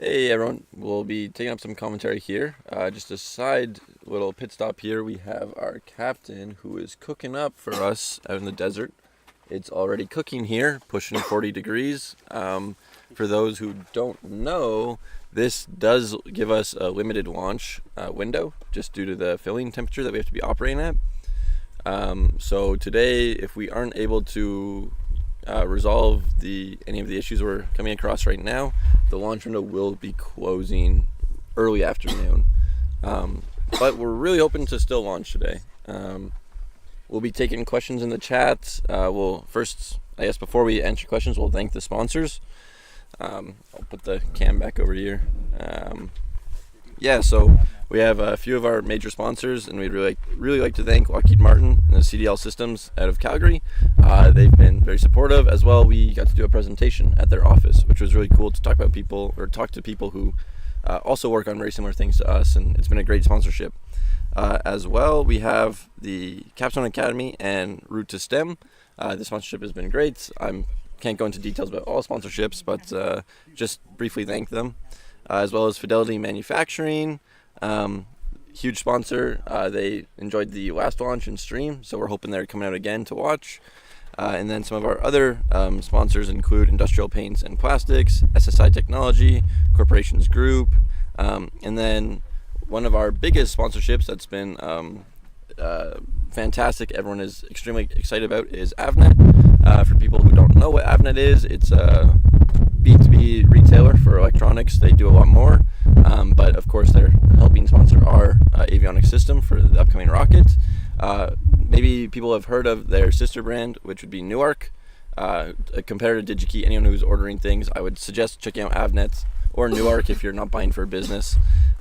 Hey everyone, we'll be taking up some commentary here. Just a side little pit stop here. We have our captain who is cooking up for us out in the desert. It's already cooking here, pushing 40 degrees. For those who don't know, this does give us a limited launch window just due to the filling temperature that we have to be operating at. So today, if we aren't able to resolve any of the issues we're coming across right now, the launch window will be closing early afternoon. But we're really hoping to still launch today. We'll be taking questions in the chat. We'll first, I guess before we answer questions, we'll thank the sponsors. I'll put the cam back over here. So we have a few of our major sponsors, and we'd really like to thank Lockheed Martin and the CDL Systems out of Calgary. They've been very supportive. As well, we got to do a presentation at their office, which was really cool to talk to people who also work on very similar things to us, and it's been a great sponsorship. As well, we have the Capstone Academy and Route to STEM. The sponsorship has been great. I can't go into details about all sponsorships, but just briefly thank them. As well as Fidelity Manufacturing, huge sponsor. They enjoyed the last launch and stream, so we're hoping they're coming out again to watch. And then some of our other sponsors include Industrial Paints and Plastics, SSI Technology, Corporations Group, and then one of our biggest sponsorships that's been fantastic, everyone is extremely excited about, is Avnet. For people who don't know what Avnet is, it's a B2B retailer for electronics. They do a lot more, but of course they're helping sponsor our avionics system for the upcoming rocket. Maybe people have heard of their sister brand, which would be Newark. Compared to DigiKey, anyone who's ordering things, I would suggest checking out Avnet or Newark if you're not buying for a business.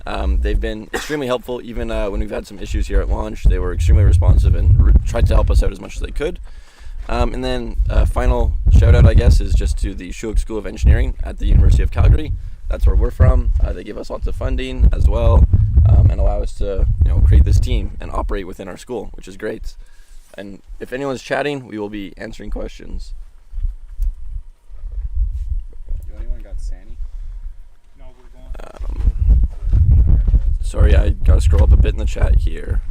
They've been extremely helpful. Even when we've had some issues here at launch, they were extremely responsive and tried to help us out as much as they could. And then final shout out, I guess, is just to the Schulich School of Engineering at the University of Calgary. That's where we're from. They give us lots of funding as well, and allow us to create this team and operate within our school, which is great. And if anyone's chatting, we will be answering questions. Anyone got Sandy? No, we're going. Sorry, I gotta scroll up a bit in the chat here.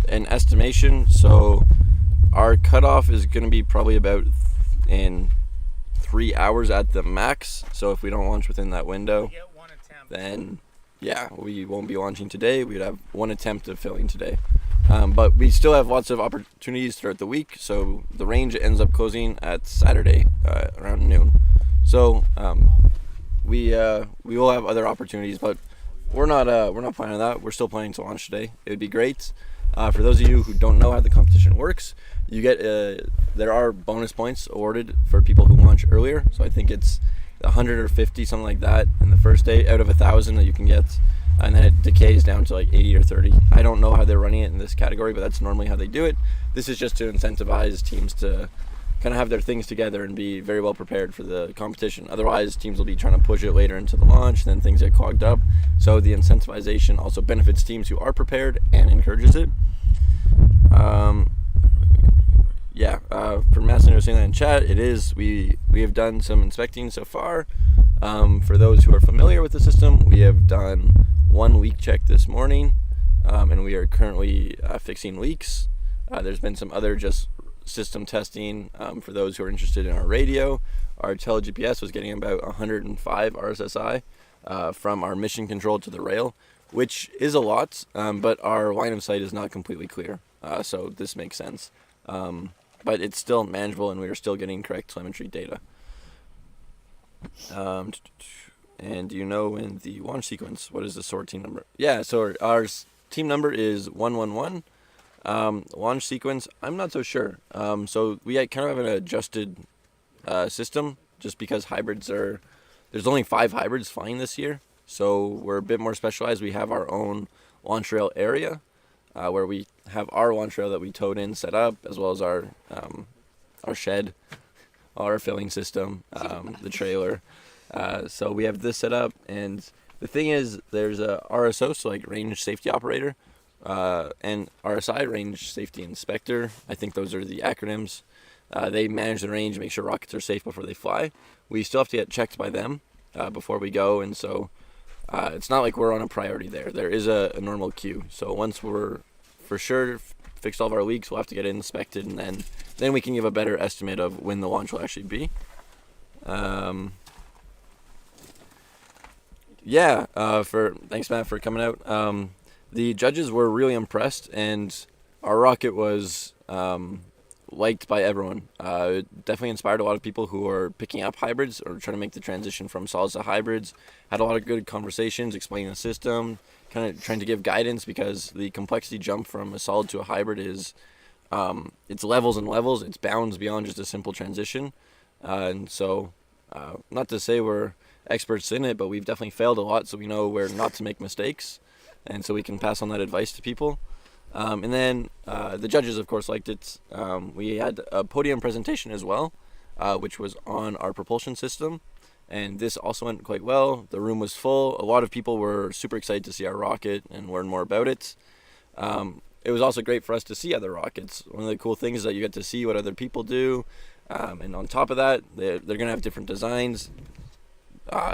An estimation, so our cutoff is going to be probably about in 3 hours at the max. So if we don't launch within that window, then we won't be launching today. We'd have one attempt of filling today. But we still have lots of opportunities throughout the week. So the range ends up closing at Saturday around noon. So we will have other opportunities, but we're not planning on that. We're still planning to launch today. It would be great. For those of you who don't know how the competition works, you get there are bonus points awarded for people who launch earlier. So I think it's 100 or 50, something like that, in the first day out of 1,000 that you can get, and then it decays down to like 80 or 30. I don't know how they're running it in this category, but that's normally how they do it. This is just to incentivize teams to kind of have their things together and be very well prepared for the competition. Otherwise, teams will be trying to push it later into the launch, and then things get clogged up. So the incentivization also benefits teams who are prepared and encourages it. For Masson saying that in chat, it is. We have done some inspecting so far. For those who are familiar with the system, we have done 1 leak check this morning, and we are currently fixing leaks. There's been some other just system testing. For those who are interested in our radio, our tele-GPS was getting about 105 RSSI from our mission control to the rail, which is a lot, but our line of sight is not completely clear, so this makes sense. But it's still manageable, and we are still getting correct telemetry data. And do you know in the launch sequence, what is the SOAR team number? Yeah, so our team number is 111. Launch sequence, I'm not so sure. So we kind of have an adjusted system, just because there's only 5 hybrids flying this year. So we're a bit more specialized. We have our own launch rail area, where we have our launch rail that we towed in, set up, as well as our shed, our filling system, the trailer. So we have this set up, and the thing is, there's a RSO, so like range safety operator, and RSI, range safety inspector. I think those are the acronyms. They manage the range, make sure rockets are safe before they fly. We still have to get checked by them. before we go, and so it's not like we're on a priority there. There is a normal queue. So once we're for sure fixed all of our leaks, we'll have to get it inspected, and then we can give a better estimate of when the launch will actually be. Thanks Matt for coming out. The judges were really impressed, and our rocket was liked by everyone. It definitely inspired a lot of people who are picking up hybrids or trying to make the transition from solids to hybrids. Had a lot of good conversations explaining the system, kind of trying to give guidance, because the complexity jump from a solid to a hybrid is it's levels and levels. It's bounds beyond just a simple transition. And so not to say we're experts in it, but we've definitely failed a lot, so we know where not to make mistakes, and so we can pass on that advice to people. And then the judges, of course, liked it. We had a podium presentation as well, which was on our propulsion system, and this also went quite well. The room was full. A lot of people were super excited to see our rocket and learn more about it. It was also great for us to see other rockets. One of the cool things is that you get to see what other people do, and on top of that, they're going to have different designs.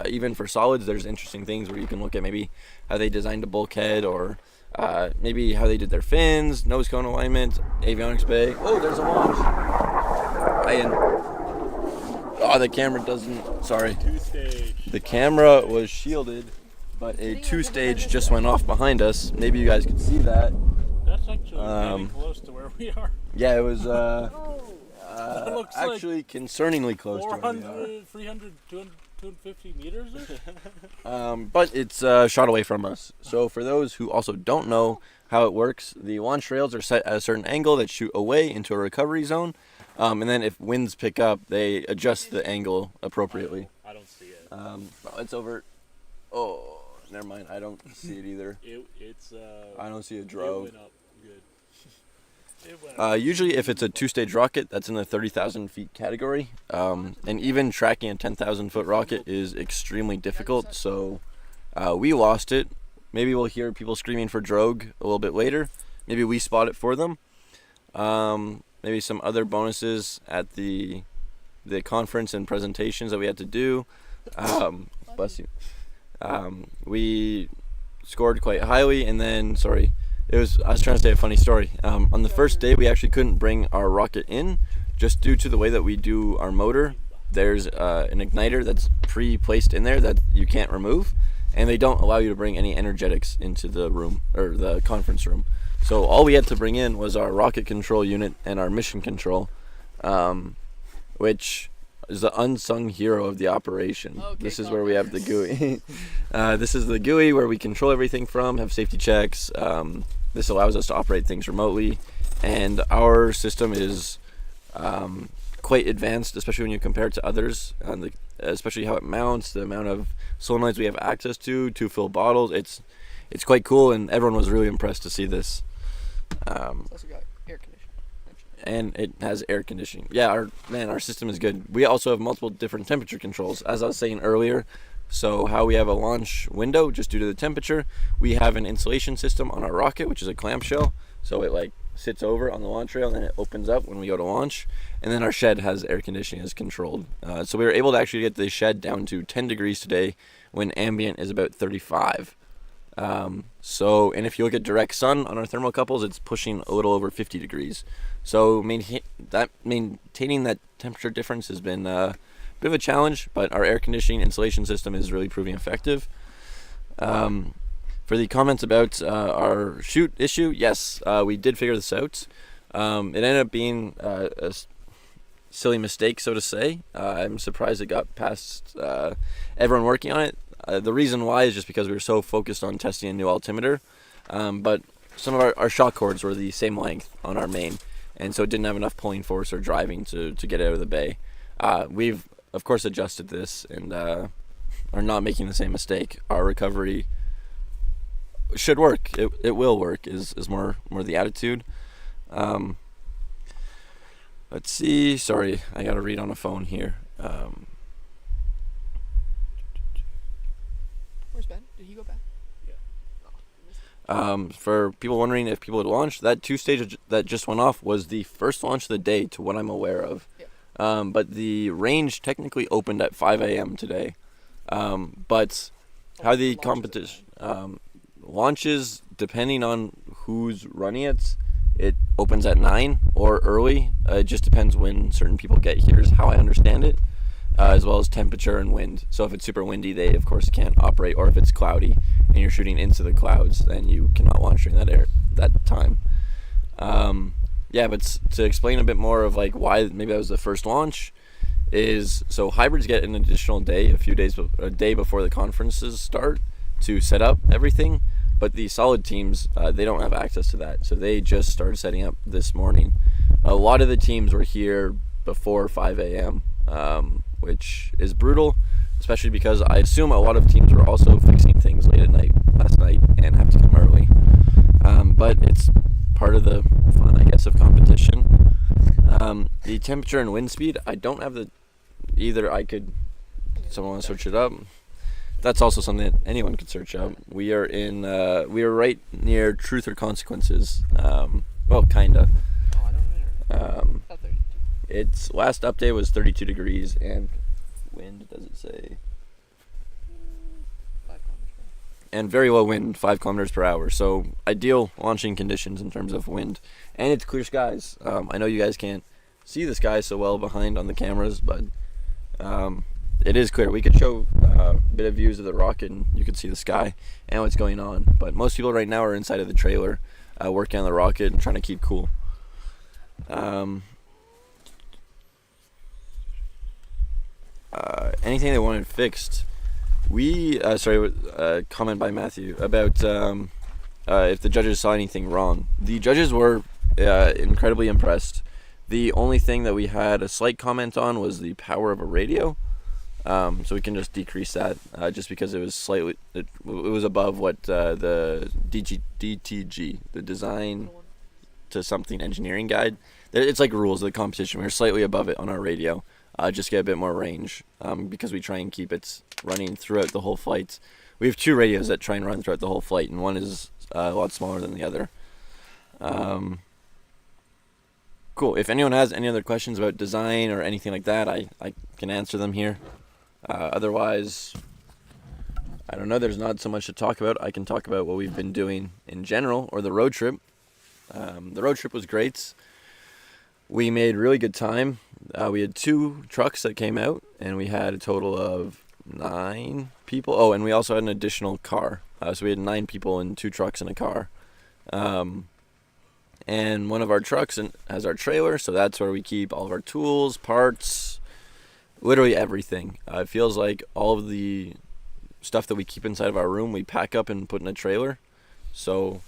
Even for solids, there's interesting things where you can look at maybe how they designed a bulkhead, or maybe how they did their fins, nose cone alignment, avionics bay. Oh, there's a launch. The camera doesn't. Sorry. Two-stage. The camera was shielded, but a two-stage just went off behind us. Maybe you guys could see that. That's actually really close to where we are. Yeah, it was Looks actually like concerningly close to where we are. 400, 300, 250 meters or so? But it's shot away from us. So for those who also don't know how it works, the launch rails are set at a certain angle that shoot away into a recovery zone. And then if winds pick up, they adjust the angle appropriately. I don't see it. It's over. Oh, never mind. I don't see it either. I don't see a It drove. went up good. It went up. Usually if it's a two-stage rocket, that's in the 30,000 feet category. And even tracking a 10,000 foot rocket is extremely difficult. So we lost it. Maybe we'll hear people screaming for drogue a little bit later. Maybe we spot it for them. Maybe some other bonuses at the conference and presentations that we had to do. Bless you. We scored quite highly, and then I was trying to say a funny story. On the first day, we actually couldn't bring our rocket in, just due to the way that we do our motor. There's an igniter that's pre-placed in there that you can't remove, and they don't allow you to bring any energetics into the room or the conference room. So all we had to bring in was our rocket control unit and our mission control, which is the unsung hero of the operation. Okay, this is where we have the GUI. This is the GUI where we control everything from, have safety checks. This allows us to operate things remotely, and our system is quite advanced, especially when you compare it to others, especially how it mounts, the amount of solenoids we have access to fill bottles. It's quite cool, and everyone was really impressed to see this. It's also got air conditioning. And it has air conditioning. Yeah, our system is good. We also have multiple different temperature controls, as I was saying earlier. So how we have a launch window just due to the temperature, we have an insulation system on our rocket, which is a clamshell. So it sits over on the launch rail, and then it opens up when we go to launch. And then our shed has air conditioning as controlled. So we were able to actually get the shed down to 10 degrees today, when ambient is about 35. And if you look at direct sun on our thermocouples, it's pushing a little over 50 degrees. So maintaining that temperature difference has been a bit of a challenge, but our air conditioning insulation system is really proving effective. For the comments about our chute issue, yes, we did figure this out. It ended up being a silly mistake, so to say. I'm surprised it got past everyone working on it. The reason why is just because we were so focused on testing a new altimeter, but some of our shock cords were the same length on our main, and so it didn't have enough pulling force or driving to get out of the bay. We've of course adjusted this and are not making the same mistake. Our recovery should work. It will work is more the attitude. Let's see. Sorry, I gotta read on a phone here. Where's Ben? Did he go back? For people wondering if people had launched, that two-stage that just went off was the first launch of the day to what I'm aware of. Yeah. But the range technically opened at 5 a.m. today. But how the Launches at competition launches, depending on who's running it, it opens at 9 or early. It just depends when certain people get here, is how I understand it, as well as temperature and wind. So if it's super windy, they of course can't operate, or if it's cloudy and you're shooting into the clouds, then you cannot launch during that time. Yeah, but to explain a bit more of like why maybe that was the first launch, is so hybrids get an additional day, a day before the conferences start to set up everything, but the solid teams, they don't have access to that, so they just started setting up this morning. A lot of the teams were here before 5 a.m., which is brutal, especially because I assume a lot of teams were also fixing things late at night last night and have to come early. But it's part of the fun, I guess, of competition. The temperature and wind speed, I don't have someone want to search it up? That's also something that anyone could search up. We are right near Truth or Consequences. Well, kinda. Oh, I don't know. Not 32. Its last update was 32 degrees, and wind, does it say? 5 kilometers per hour. And very low wind, 5 kilometers per hour. So ideal launching conditions in terms of wind. And it's clear skies. I know you guys can't see the sky so well behind on the cameras, but it is clear. We could show a bit of views of the rocket and you could see the sky and what's going on. But most people right now are inside of the trailer working on the rocket and trying to keep cool. Anything they wanted fixed. Comment by Matthew about if the judges saw anything wrong. The judges were incredibly impressed. The only thing that we had a slight comment on was the power of a radio. So we can just decrease that just because it was it was above what the DTG, the design to something engineering guide. It's like rules of the competition. We're slightly above it on our radio. Just get a bit more range because we try and keep it running throughout the whole flight. We have 2 radios that try and run throughout the whole flight, and one is a lot smaller than the other. Cool. If anyone has any other questions about design or anything like that, I can answer them here. Otherwise, I don't know, there's not so much to talk about. I can talk about what we've been doing in general, or the road trip. The road trip was great. We made really good time. We had 2 trucks that came out, and we had a total of 9 people. Oh, and we also had an additional car. So we had 9 people in 2 trucks and a car. And one of our trucks has our trailer, so that's where we keep all of our tools, parts, literally everything. It feels like all of the stuff that we keep inside of our room, we pack up and put in a trailer. So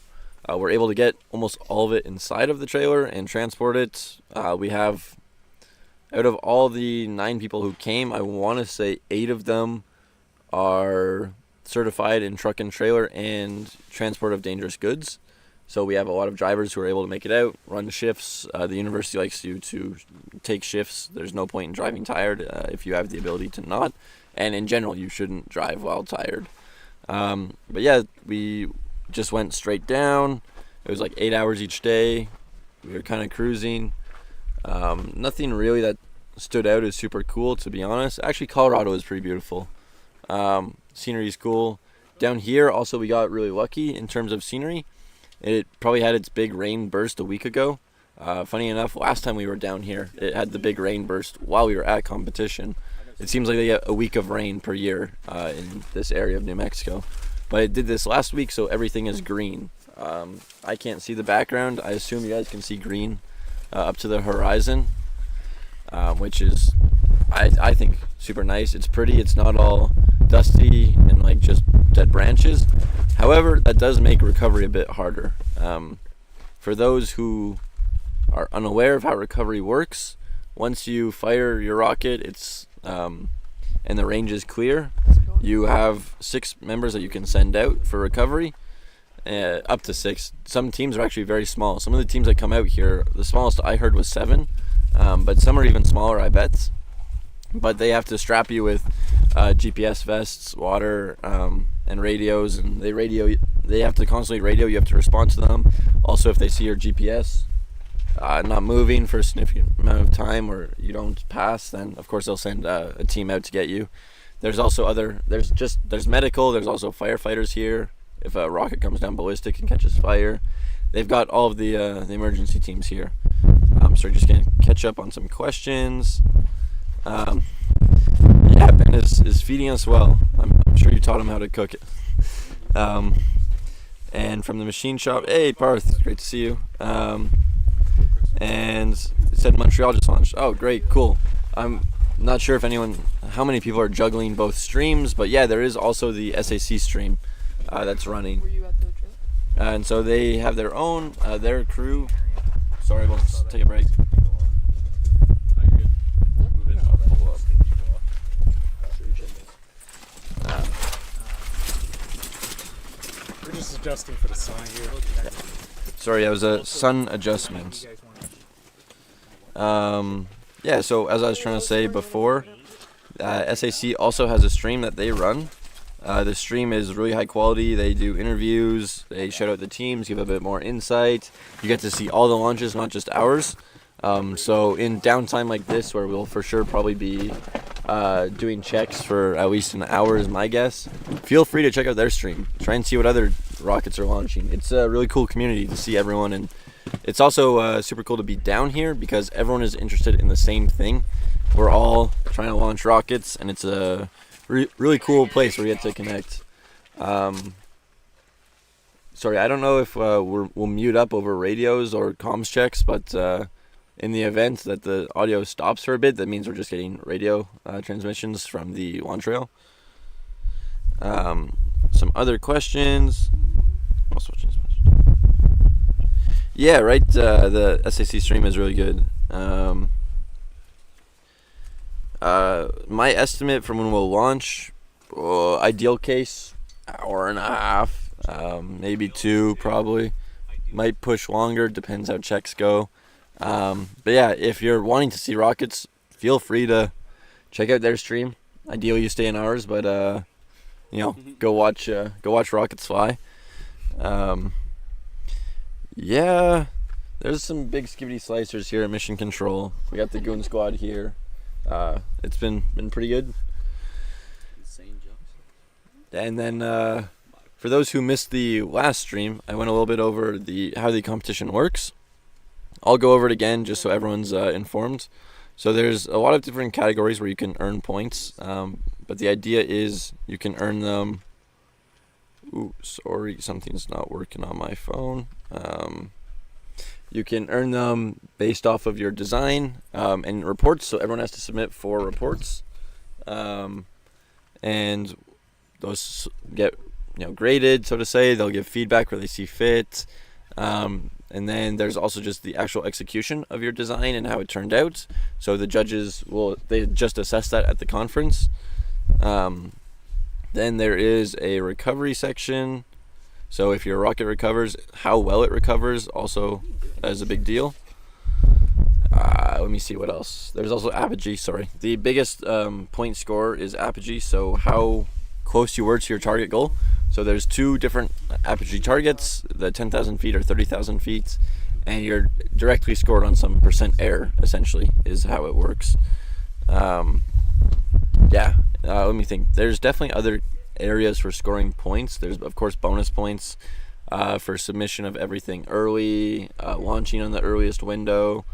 we're able to get almost all of it inside of the trailer and transport it. We have, out of all the 9 people who came, I want to say 8 of them are certified in truck and trailer and transport of dangerous goods. So we have a lot of drivers who are able to make it out, run shifts. The university likes you to take shifts. There's no point in driving tired if you have the ability to not. And in general, you shouldn't drive while tired. But yeah, we just went straight down. It was like 8 hours each day. We were kind of cruising. Nothing really that stood out as super cool, to be honest. Actually, Colorado is pretty beautiful. Scenery is cool. Down here, also, we got really lucky in terms of scenery. It probably had its big rain burst a week ago. Funny enough, last time we were down here, it had the big rain burst while we were at competition. It seems like they get a week of rain per year in this area of New Mexico. But it did this last week, so everything is green. I can't see the background. I assume you guys can see green up to the horizon, which is, I think, super nice. It's pretty. It's not all dusty and like just dead branches. However, that does make recovery a bit harder. For those who are unaware of how recovery works, once you fire your rocket, it's and the range is clear, you have 6 members that you can send out for recovery, up to 6. Some teams are actually very small. Some of the teams that come out here, the smallest I heard was 7, but some are even smaller, I bet. But they have to strap you with GPS vests, water, and radios, and they have to constantly radio. You have to respond to them. Also, if they see your GPS not moving for a significant amount of time or you don't pass, then of course they'll send a team out to get you. there's also there's medical. There's also firefighters here. If a rocket comes down ballistic and catches fire, they've got all of the emergency teams here. So we're just gonna catch up on some questions. Yeah, Ben is feeding us well. I'm sure you taught him how to cook it. And from the machine shop, hey Parth, great to see you. And it said Montreal just launched. Oh, great, cool. I'm not sure how many people are juggling both streams, but yeah, there is also the SAC stream that's running. Were you at the trip? And so they have their own, their crew. Sorry, we'll take a break. We're just adjusting for the sun here. Sorry, that was a sun adjustment. Yeah, so as I was trying to say before, SAC also has a stream that they run. The stream is really high quality. They do interviews, they shout out the teams, give a bit more insight. You get to see all the launches, not just ours. So in downtime like this, where we'll for sure probably be doing checks for at least an hour is my guess, feel free to check out their stream. Try and see what other rockets are launching. It's a really cool community to see everyone, and it's also super cool to be down here because everyone is interested in the same thing. We're all trying to launch rockets, and it's a really cool place where we get to connect. Sorry, I don't know if we'll mute up over radios or comms checks, but in the event that the audio stops for a bit, that means we're just getting radio transmissions from the launch rail. Some other questions. I'll switch this message. Yeah, right. The SAC stream is really good. My estimate from when we'll launch, ideal case, hour and a half, maybe 2 probably. Might push longer, depends how checks go. But yeah, if you're wanting to see rockets, feel free to check out their stream. Ideally, you stay in ours, but go watch rockets fly. Yeah, there's some big skivvy slicers here at Mission Control. We got the Goon Squad here. It's been pretty good. Insane jumps. And then for those who missed the last stream, I went a little bit over how the competition works. I'll go over it again just so everyone's informed. So there's a lot of different categories where you can earn points, but the idea is you can earn them. Ooh, sorry, something's not working on my phone. You can earn them based off of your design and reports. So everyone has to submit 4 reports, and those get graded, so to say. They'll give feedback where they see fit. And then there's also just the actual execution of your design and how it turned out. So the judges they just assess that at the conference. Then there is a recovery section. So if your rocket recovers, how well it recovers also is a big deal. Let me see what else. There's also apogee, sorry. The biggest point score is apogee, so how close you were to your target goal. So there's 2 different apogee targets, the 10,000 feet or 30,000 feet, and you're directly scored on some percent error, essentially, is how it works. Let me think. There's definitely other areas for scoring points. There's, of course, bonus points for submission of everything early, launching on the earliest window.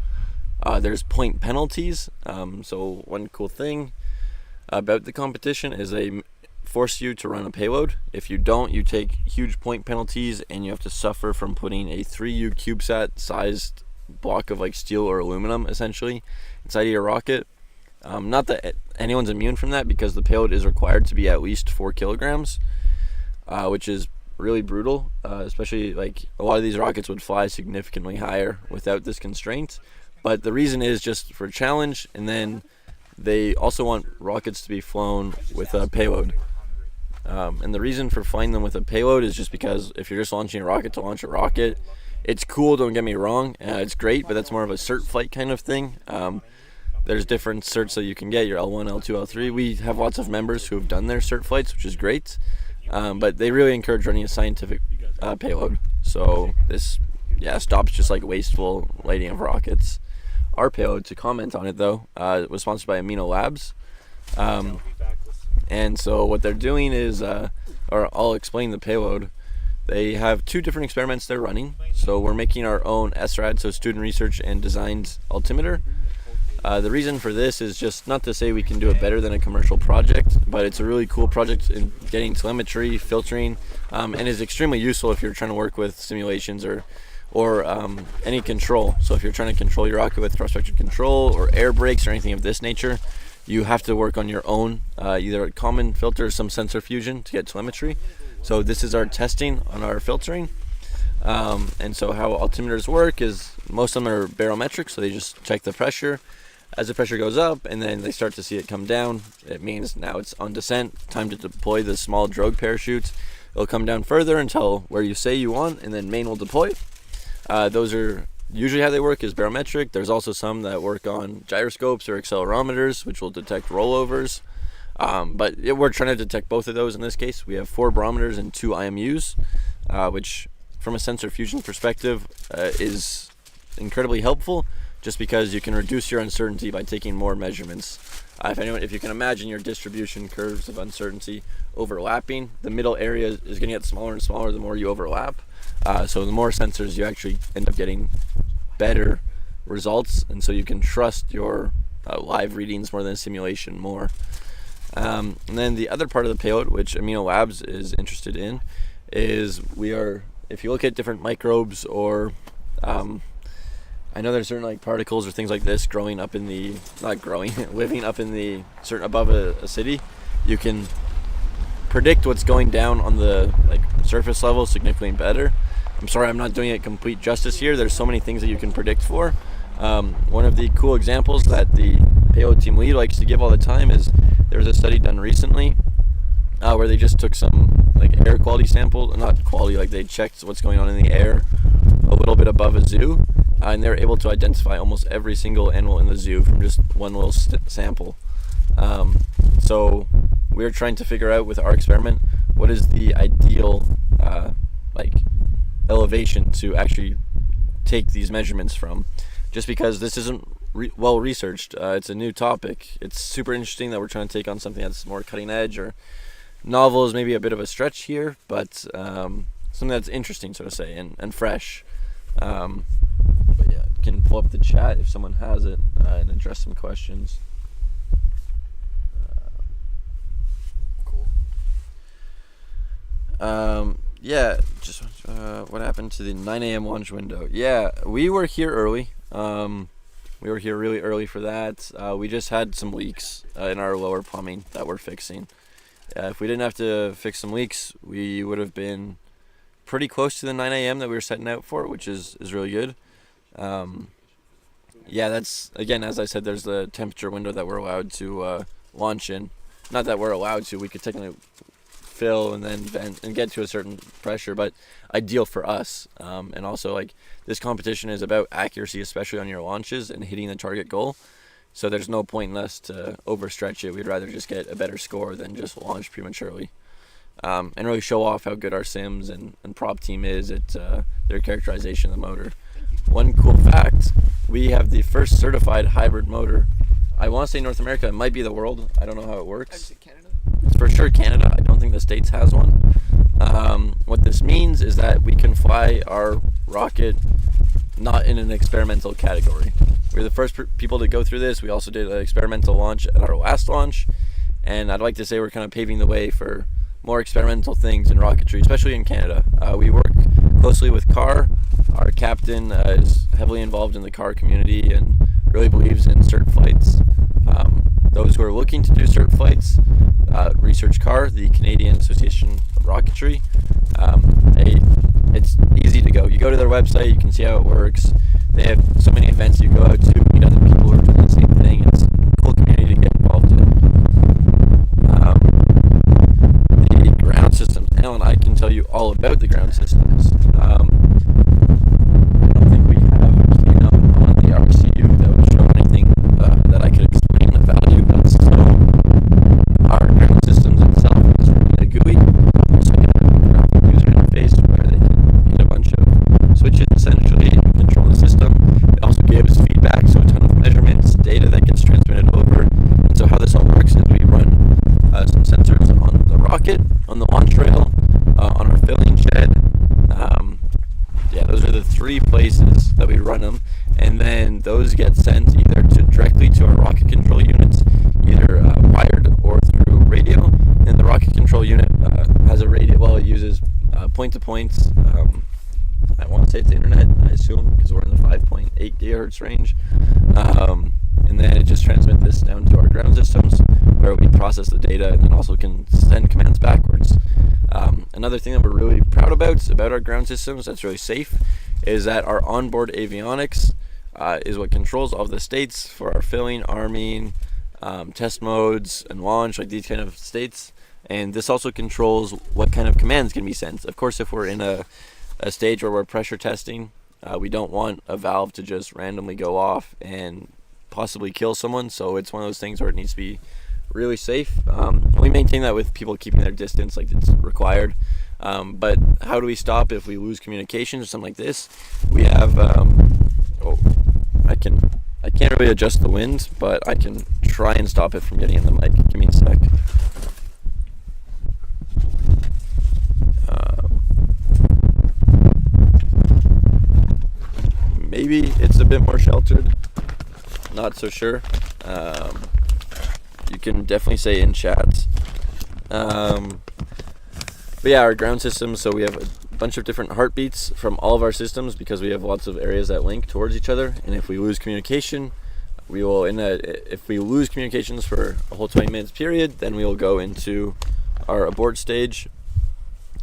There's point penalties. So one cool thing about the competition is they force you to run a payload. If you don't, you take huge point penalties and you have to suffer from putting a 3U CubeSat sized block of steel or aluminum essentially inside of your rocket. Not that anyone's immune from that, because the payload is required to be at least 4 kilograms, which is really brutal, especially a lot of these rockets would fly significantly higher without this constraint. But the reason is just for challenge, and then they also want rockets to be flown with a payload. And the reason for flying them with a payload is just because if you're just launching a rocket to launch a rocket, it's cool, don't get me wrong, it's great, but that's more of a cert flight kind of thing. There's different certs that you can get, your L1, L2, L3. We have lots of members who have done their cert flights, which is great, but they really encourage running a scientific payload. So this stops just wasteful lighting of rockets. Our payload, to comment on it though, was sponsored by Amino Labs. And so what they're doing is, or I'll explain the payload. They have two different experiments they're running. So we're making our own SRAD, so Student Research and Designed Altimeter. The reason for this is just not to say we can do it better than a commercial project, but it's a really cool project in getting telemetry, filtering, and is extremely useful if you're trying to work with simulations or any control. So if you're trying to control your rocket with thrust-vector control or air brakes or anything of this nature, you have to work on your own, either a common filter or some sensor fusion to get telemetry. So this is our testing on our filtering. And so how altimeters work is most of them are barometric, so they just check the pressure. As the pressure goes up and then they start to see it come down, it means now it's on descent, time to deploy the small drogue parachutes. It'll come down further until where you say you want, and then main will deploy. Those are usually how they work, is barometric. There's also some that work on gyroscopes or accelerometers, which will detect rollovers. But we're trying to detect both of those in this case. We have 4 barometers and 2 IMUs, which from a sensor fusion perspective is incredibly helpful, just because you can reduce your uncertainty by taking more measurements. If you can imagine your distribution curves of uncertainty overlapping, the middle area is going to get smaller and smaller the more you overlap. So the more sensors, you actually end up getting better results, and so you can trust your live readings more than simulation more. And then the other part of the payload, which Amino Labs is interested in, is if you look at different microbes or I know there's certain like particles or things like this living up in the certain above a city, you can predict what's going down on the surface level significantly better. I'm sorry, I'm not doing it complete justice here. There's so many things that you can predict for. One of the cool examples that the payload team lead likes to give all the time is there was a study done recently where they just took some air quality samples, not quality, they checked what's going on in the air a little bit above a zoo, and they were able to identify almost every single animal in the zoo from just one little sample. So we were trying to figure out with our experiment what is the ideal elevation to actually take these measurements from, just because this isn't well researched. It's a new topic. It's super interesting that we're trying to take on something that's more cutting edge, or novel is maybe a bit of a stretch here, but something that's interesting, so to say, and fresh. But yeah, can pull up the chat if someone has it and address some questions. Cool. Yeah, just what happened to the 9 a.m. launch window? Yeah, we were here early. We were here really early for that. We just had some leaks in our lower plumbing that we're fixing. If we didn't have to fix some leaks, we would have been pretty close to the 9 a.m. that we were setting out for, which is really good. Yeah, that's, again, as I said, there's the temperature window that we're allowed to launch in. Not that we're allowed to, we could technically fill and then vent and get to a certain pressure, but ideal for us. And also, this competition is about accuracy, especially on your launches and hitting the target goal. So there's no point in us to overstretch it. We'd rather just get a better score than just launch prematurely. And really show off how good our sims and prop team is at their characterization of the motor. One cool fact, we have the first certified hybrid motor. I want to say North America, it might be the world. I don't know how it works. Canada? It's for sure Canada. I don't think the States has one. What this means is that we can fly our rocket not in an experimental category. We're the first people to go through this. We also did an experimental launch at our last launch, and I'd like to say we're kind of paving the way for more experimental things in rocketry, especially in Canada. We work closely with CAR. Our captain is heavily involved in the CAR community and really believes in cert flights. Those who are looking to do cert flights, research CAR, the Canadian Association of Rocketry. It's easy to go. You go to their website, you can see how it works. They have so many events you go out to, meet other people who are doing the same thing. It's a cool community to get involved in. The ground systems. Alan, I can tell you all about the ground systems. I don't think we have a keynote on the RCU that would show anything that I could explain the value of. So our ground systems itself is really a GUI. So you have a graphic user interface where they can hit a bunch of switches essentially and control the system. It also gives feedback, so a ton of measurements, data that gets transmitted over. And so how this all works is we run some sensors sent either directly to our rocket control units, either wired or through radio. And the rocket control unit has a radio. Well, it uses point-to-points. I want to say it's the internet, I assume, because we're in the 5.8 gigahertz range. And then it just transmits this down to our ground systems, where we process the data and then also can send commands backwards. Another thing that we're really proud about our ground systems that's really safe is that our onboard avionics is what controls all of the states for our filling, arming, test modes, and launch, like these kind of states. And this also controls what kind of commands can be sent. Of course, if we're in a stage where we're pressure testing, we don't want a valve to just randomly go off and possibly kill someone. So it's one of those things where it needs to be really safe. We maintain that with people keeping their distance like it's required. But how do we stop if we lose communication or something like this? We have I can't really adjust the wind, but I can try and stop it from getting in the mic. Give me a sec. Maybe it's a bit more sheltered. Not so sure. You can definitely say in chat. But yeah, our ground systems, so we have a bunch of different heartbeats from all of our systems because we have lots of areas that link towards each other. And if we lose communication, we will, if we lose communications for a whole 20 minutes period, then we will go into our abort stage.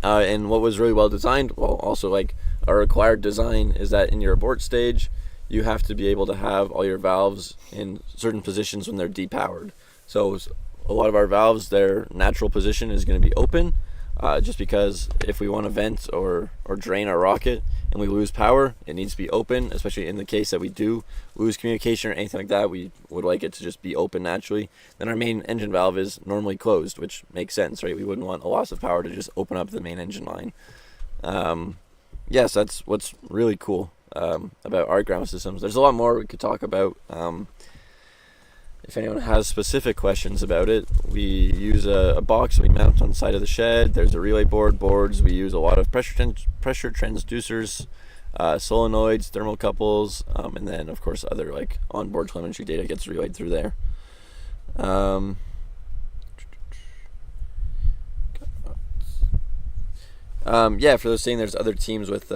And what was really well designed, well, also like our required design, is that in your abort stage, you have to be able to have all your valves in certain positions when they're depowered. So a lot of our valves, their natural position is going to be open, just because if we want to vent or drain our rocket and we lose power, it needs to be open, especially in the case that we do lose communication or anything like that. We would like it to just be open naturally. Then our main engine valve is normally closed, which makes sense, right? We wouldn't want a loss of power to just open up the main engine line. Yes, that's what's really cool about our ground systems. There's a lot more we could talk about. If anyone has specific questions about it, we use a box we mount on the side of the shed. There's a relay boards. We use a lot of pressure transducers, solenoids, thermocouples, and then of course other like onboard telemetry data gets relayed through there. Yeah, for those saying there's other teams with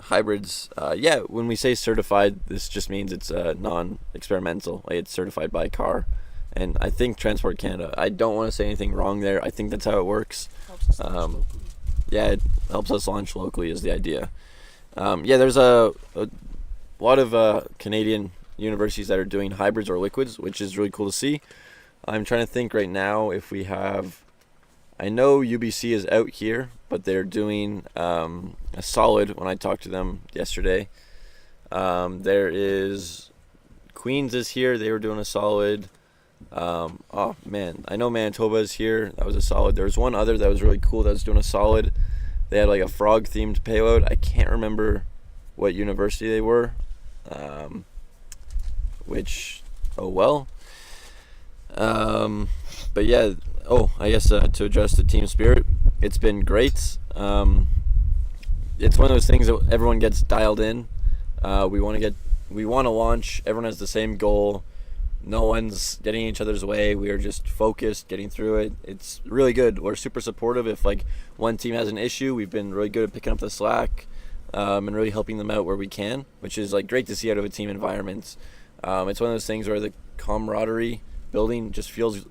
hybrids, yeah, when we say certified, this just means it's non-experimental, like it's certified by CAR, and I think Transport Canada. I don't want to say anything wrong there. I think that's how it works. Yeah, it helps us launch locally is the idea. Yeah, there's a lot of Canadian universities that are doing hybrids or liquids, which is really cool to see. I'm trying to think right now if we have. I know UBC is out here, but they're doing a solid when I talked to them yesterday. There is Queens is here. They were doing a solid. Oh, man. I know Manitoba is here. That was a solid. There was one other that was really cool that was doing a solid. They had like a frog-themed payload. I can't remember what university they were. Which, oh well. But yeah, I guess to address the team spirit, it's been great. It's one of those things that everyone gets dialed in. We want to launch. Everyone has the same goal. No one's getting in each other's way. We are just focused, getting through it. It's really good. We're super supportive. If like one team has an issue, we've been really good at picking up the slack and really helping them out where we can, which is like great to see out of a team environment. It's one of those things where the camaraderie building just feels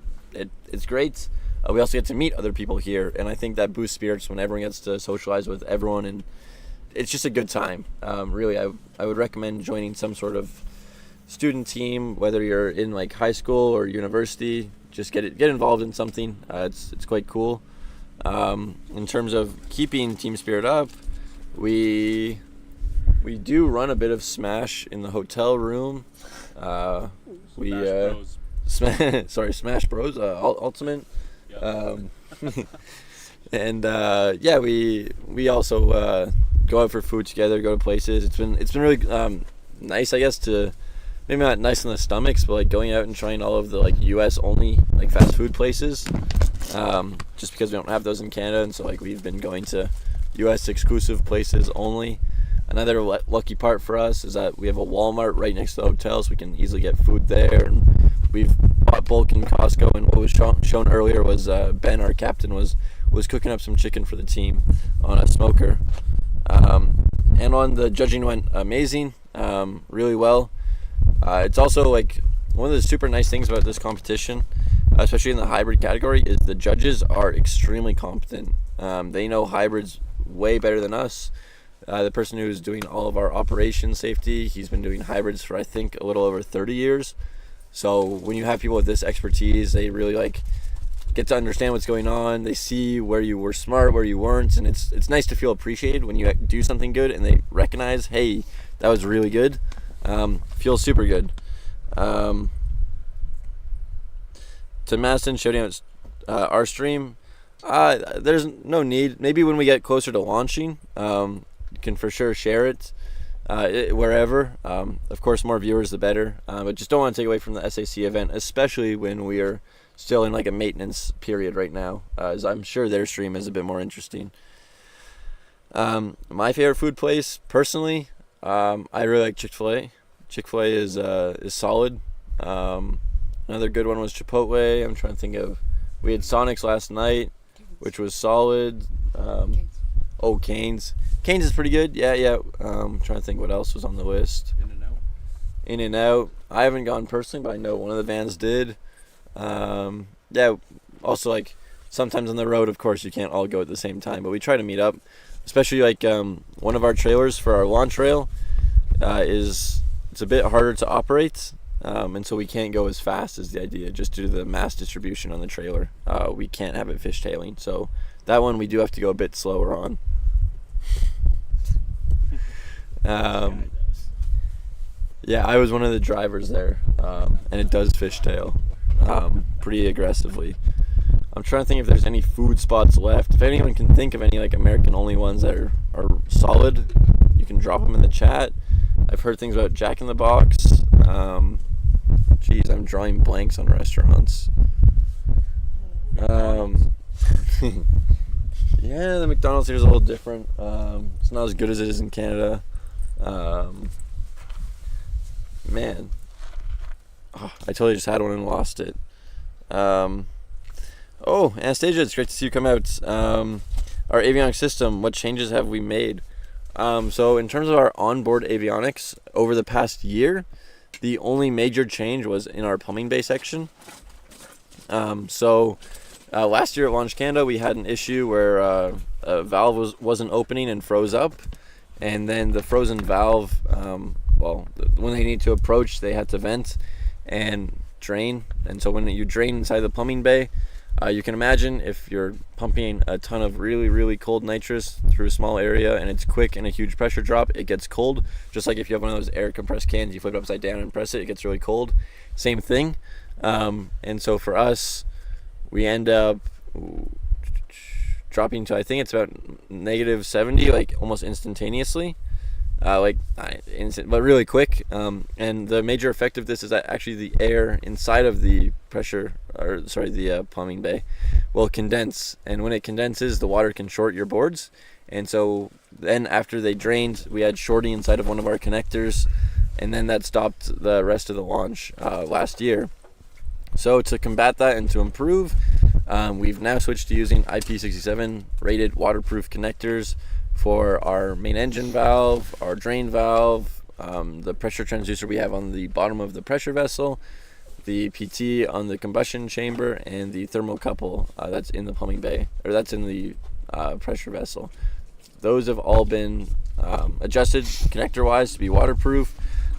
it's great. We also get to meet other people here, and I think that boosts spirits when everyone gets to socialize with everyone, and it's just a good time. Really, I would recommend joining some sort of student team, whether you're in like high school or university. Just get involved in something. It's quite cool. In terms of keeping team spirit up, we do run a bit of Smash in the hotel room. Smash Bros. Ultimate. Yep. And yeah, we also go out for food together, go to places. It's been really nice, I guess, to maybe not nice in the stomachs, but like going out and trying all of the like US only like fast food places. Just because we don't have those in Canada, and so like we've been going to US exclusive places only. Another lucky part for us is that we have a Walmart right next to the hotel, so we can easily get food there. And we've bought bulk in Costco. And what was shown earlier was Ben, our captain, was cooking up some chicken for the team on a smoker. And on the judging went amazing, really well. It's also like one of the super nice things about this competition, especially in the hybrid category, is the judges are extremely competent. They know hybrids way better than us. The person who's doing all of our operations safety, he's been doing hybrids for I think a little over 30 years. So when you have people with this expertise, they really like get to understand what's going on. They see where you were smart, where you weren't, and it's nice to feel appreciated when you do something good and they recognize, hey, that was really good. Feels super good. To Madison shouting out our stream, there's no need. Maybe when we get closer to launching, you can for sure share it wherever. Of course, more viewers the better, but just don't want to take away from the SAC event, especially when we are still in like a maintenance period right now, as I'm sure their stream is a bit more interesting. My favorite food place personally, I really like Chick-fil-A. Chick-fil-A is solid. Another good one was Chipotle. I'm trying to think of, we had Sonic's last night, which was solid. Cane's is pretty good. Yeah. I'm trying to think what else was on the list. In-N-Out. I haven't gone personally, but I know one of the vans did. Also like sometimes on the road, of course, you can't all go at the same time, but we try to meet up, especially like one of our trailers for our launch rail it's a bit harder to operate, and so we can't go as fast as the idea, just due to the mass distribution on the trailer. We can't have it fishtailing, so that one we do have to go a bit slower on. I was one of the drivers there, and it does fishtail pretty aggressively. I'm trying to think if there's any food spots left. If anyone can think of any like American only ones that are solid, you can drop them in the chat. I've heard things about Jack in the Box. I'm drawing blanks on restaurants. Yeah, the McDonald's here is a little different. It's not as good as it is in Canada. I totally just had one and lost it. Anastasia, it's great to see you come out. Our avionics system, what changes have we made? So in terms of our onboard avionics, over the past year, the only major change was in our plumbing bay section. Last year at Launch Canada, we had an issue where a valve wasn't opening and froze up. And then the frozen valve, when they need to approach, they had to vent and drain. And so when you drain inside the plumbing bay, you can imagine if you're pumping a ton of really, really cold nitrous through a small area and it's quick and a huge pressure drop, it gets cold. Just like if you have one of those air compressed cans, you flip it upside down and press it, it gets really cold. Same thing. And so for us, we end up dropping to, I think it's about -70, like almost instantaneously. But really quick. And the major effect of this is that actually the air inside of the plumbing bay will condense, and when it condenses, the water can short your boards. And so then after they drained, we had shorting inside of one of our connectors, and then that stopped the rest of the launch last year. So to combat that and to improve, we've now switched to using IP67 rated waterproof connectors for our main engine valve, our drain valve, the pressure transducer we have on the bottom of the pressure vessel, the PT on the combustion chamber, and the thermocouple that's in the plumbing bay, or that's in the pressure vessel. Those have all been adjusted connector-wise to be waterproof.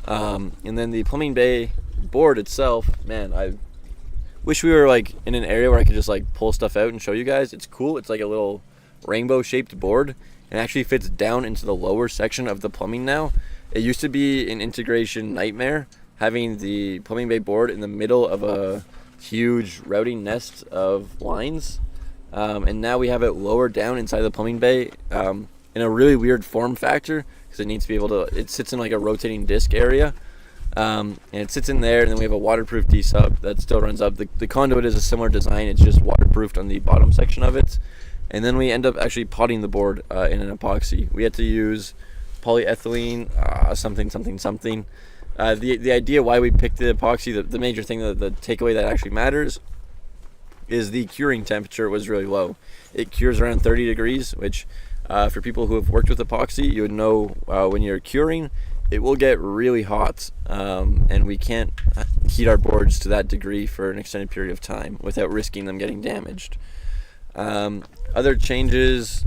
And then the plumbing bay board itself, man, I wish we were like in an area where I could just like pull stuff out and show you guys. It's cool. It's like a little rainbow-shaped board. It actually fits down into the lower section of the plumbing now. It used to be an integration nightmare, having the plumbing bay board in the middle of a huge routing nest of lines. And now we have it lower down inside the plumbing bay in a really weird form factor, because it needs to be able to, it sits in like a rotating disc area. And it sits in there, and then we have a waterproof D-sub that still runs up. The conduit is a similar design, it's just waterproofed on the bottom section of it. And then we end up actually potting the board in an epoxy. We had to use polyethylene, something. The idea why we picked the epoxy, the major thing, the takeaway that actually matters, is the curing temperature was really low. It cures around 30 degrees, which for people who have worked with epoxy, you would know when you're curing, it will get really hot, and we can't heat our boards to that degree for an extended period of time without risking them getting damaged. Other changes,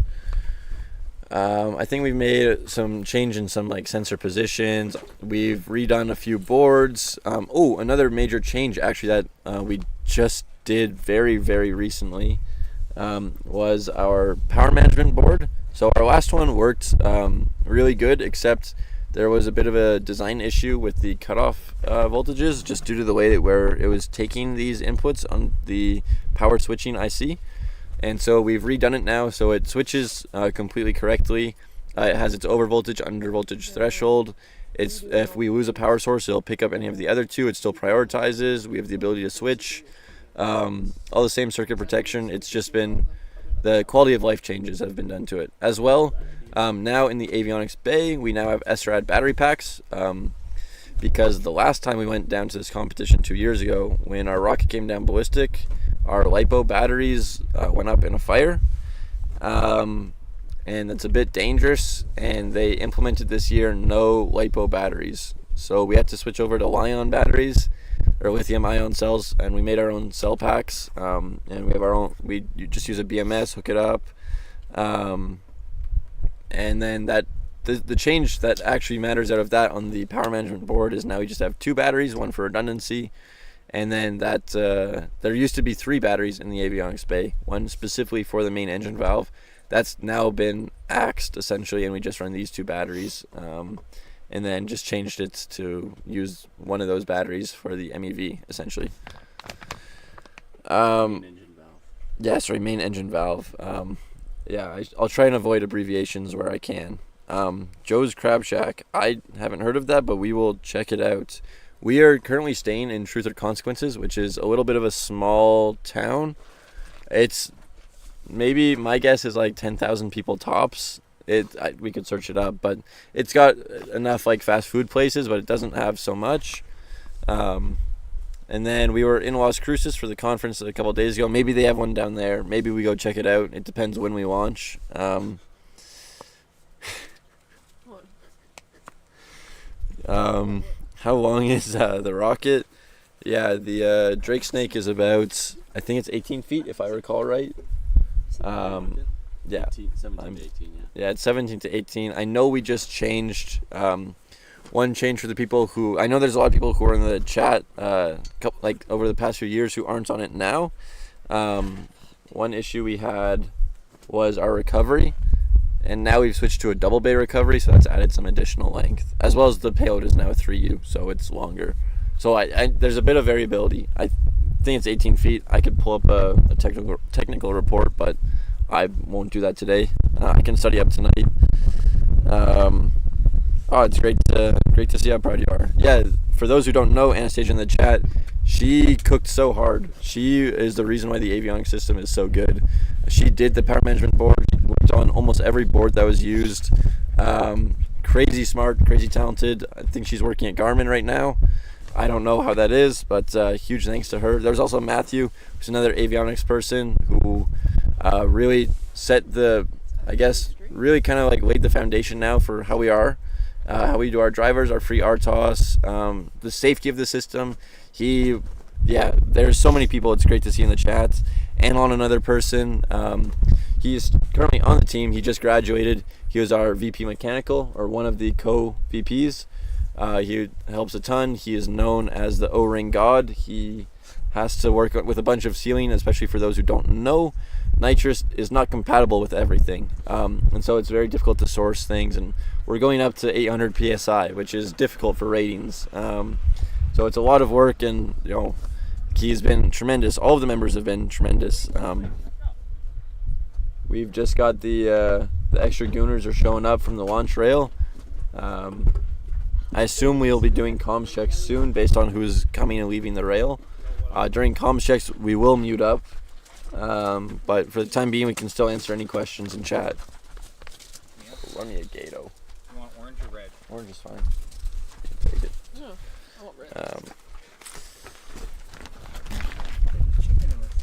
I think we've made some change in some like sensor positions. We've redone a few boards. Another major change actually that we just did very, very recently was our power management board. So our last one worked really good, except there was a bit of a design issue with the cutoff voltages, just due to the way that where it was taking these inputs on the power switching IC. And so we've redone it now, so it switches completely correctly. It has its overvoltage, undervoltage threshold. If we lose a power source, it'll pick up any of the other two. It still prioritizes. We have the ability to switch. All the same circuit protection. It's just been the quality of life changes have been done to it. As well, now in the Avionics bay, we now have SRAD battery packs. Because the last time we went down to this competition 2 years ago, when our rocket came down ballistic, our LiPo batteries went up in a fire, and it's a bit dangerous, and they implemented this year no LiPo batteries, so we had to switch over to Li-ion batteries or lithium ion cells, and we made our own cell packs, and we have our own. You just use a BMS, hook it up, and then the change that actually matters out of that on the power management board is now we just have 2 batteries, one for redundancy. And then there used to be 3 batteries in the Avionics bay, one specifically for the main engine valve. That's now been axed essentially, and we just run these 2 batteries, and then just changed it to use one of those batteries for the MEV essentially. Main engine valve. Yeah, sorry, main engine valve. I'll try and avoid abbreviations where I can. Joe's Crab Shack. I haven't heard of that, but we will check it out. We are currently staying in Truth or Consequences, which is a little bit of a small town. It's maybe, my guess is like 10,000 people tops. We could search it up, but it's got enough like fast food places, but it doesn't have so much. And then we were in Las Cruces for the conference a couple of days ago. Maybe they have one down there. Maybe we go check it out. It depends when we launch. How long is the rocket? Yeah, the Drake Snake is about, I think it's 18 feet if I recall right. Yeah. 17 to 18, yeah. Yeah, it's 17 to 18. I know we just changed one change for the people who, I know there's a lot of people who are in the chat like over the past few years who aren't on it now. One issue we had was our recovery. And now we've switched to a double bay recovery, so that's added some additional length. As well as the payload is now a 3U, so it's longer. So there's a bit of variability. I think it's 18 feet. I could pull up a technical report, but I won't do that today. I can study up tonight. It's great to see how proud you are. Yeah, for those who don't know, Anastasia in the chat, she cooked so hard. She is the reason why the avionics system is so good. She did the power management board. Worked on almost every board that was used. Crazy smart, crazy talented. I think she's working at Garmin right now. I don't know how that is, but huge thanks to her. There's also Matthew, who's another avionics person who really set really kind of like laid the foundation now for how we are, how we do our drivers, our free RTOS, the safety of the system. There's so many people it's great to see in the chat. And on another person, he's currently on the team. He just graduated. He was our VP Mechanical, or one of the co-VPs. He helps a ton. He is known as the O-ring god. He has to work with a bunch of sealing, especially for those who don't know. Nitrous is not compatible with everything, and so it's very difficult to source things. And we're going up to 800 psi, which is difficult for ratings. So it's a lot of work, and he's been tremendous. All of the members have been tremendous. We've just got the extra gooners are showing up from the launch rail. I assume we'll be doing comms checks soon based on who's coming and leaving the rail. During comms checks, we will mute up. But for the time being, we can still answer any questions in chat. Run me a Gato. You want orange? Orange is fine. You can take it. No, I want red.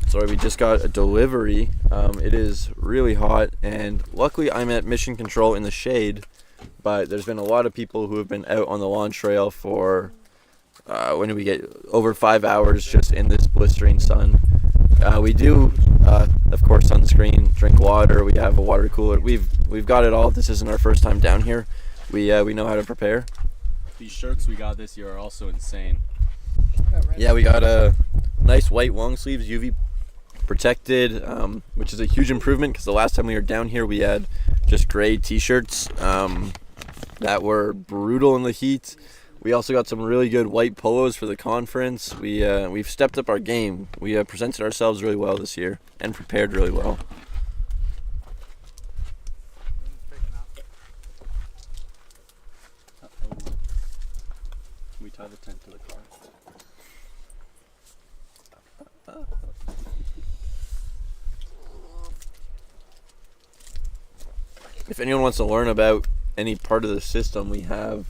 Sorry, we just got a delivery. It is really hot, and luckily I'm at mission control in the shade, but there's been a lot of people who have been out on the launch trail for, when do we get, over 5 hours just in this blistering sun. We do, of course, sunscreen, drink water, we have a water cooler. We've got it all. This isn't our first time down here. We know how to prepare. These shirts we got this year are also insane. Yeah, we got a nice white long sleeves, UV protected, which is a huge improvement because the last time we were down here we had just gray t-shirts that were brutal in the heat. We also got some really good white polos for the conference. We've stepped up our game. We presented ourselves really well this year and prepared really well. Can we tie the tent to the car? If anyone wants to learn about any part of the system, we have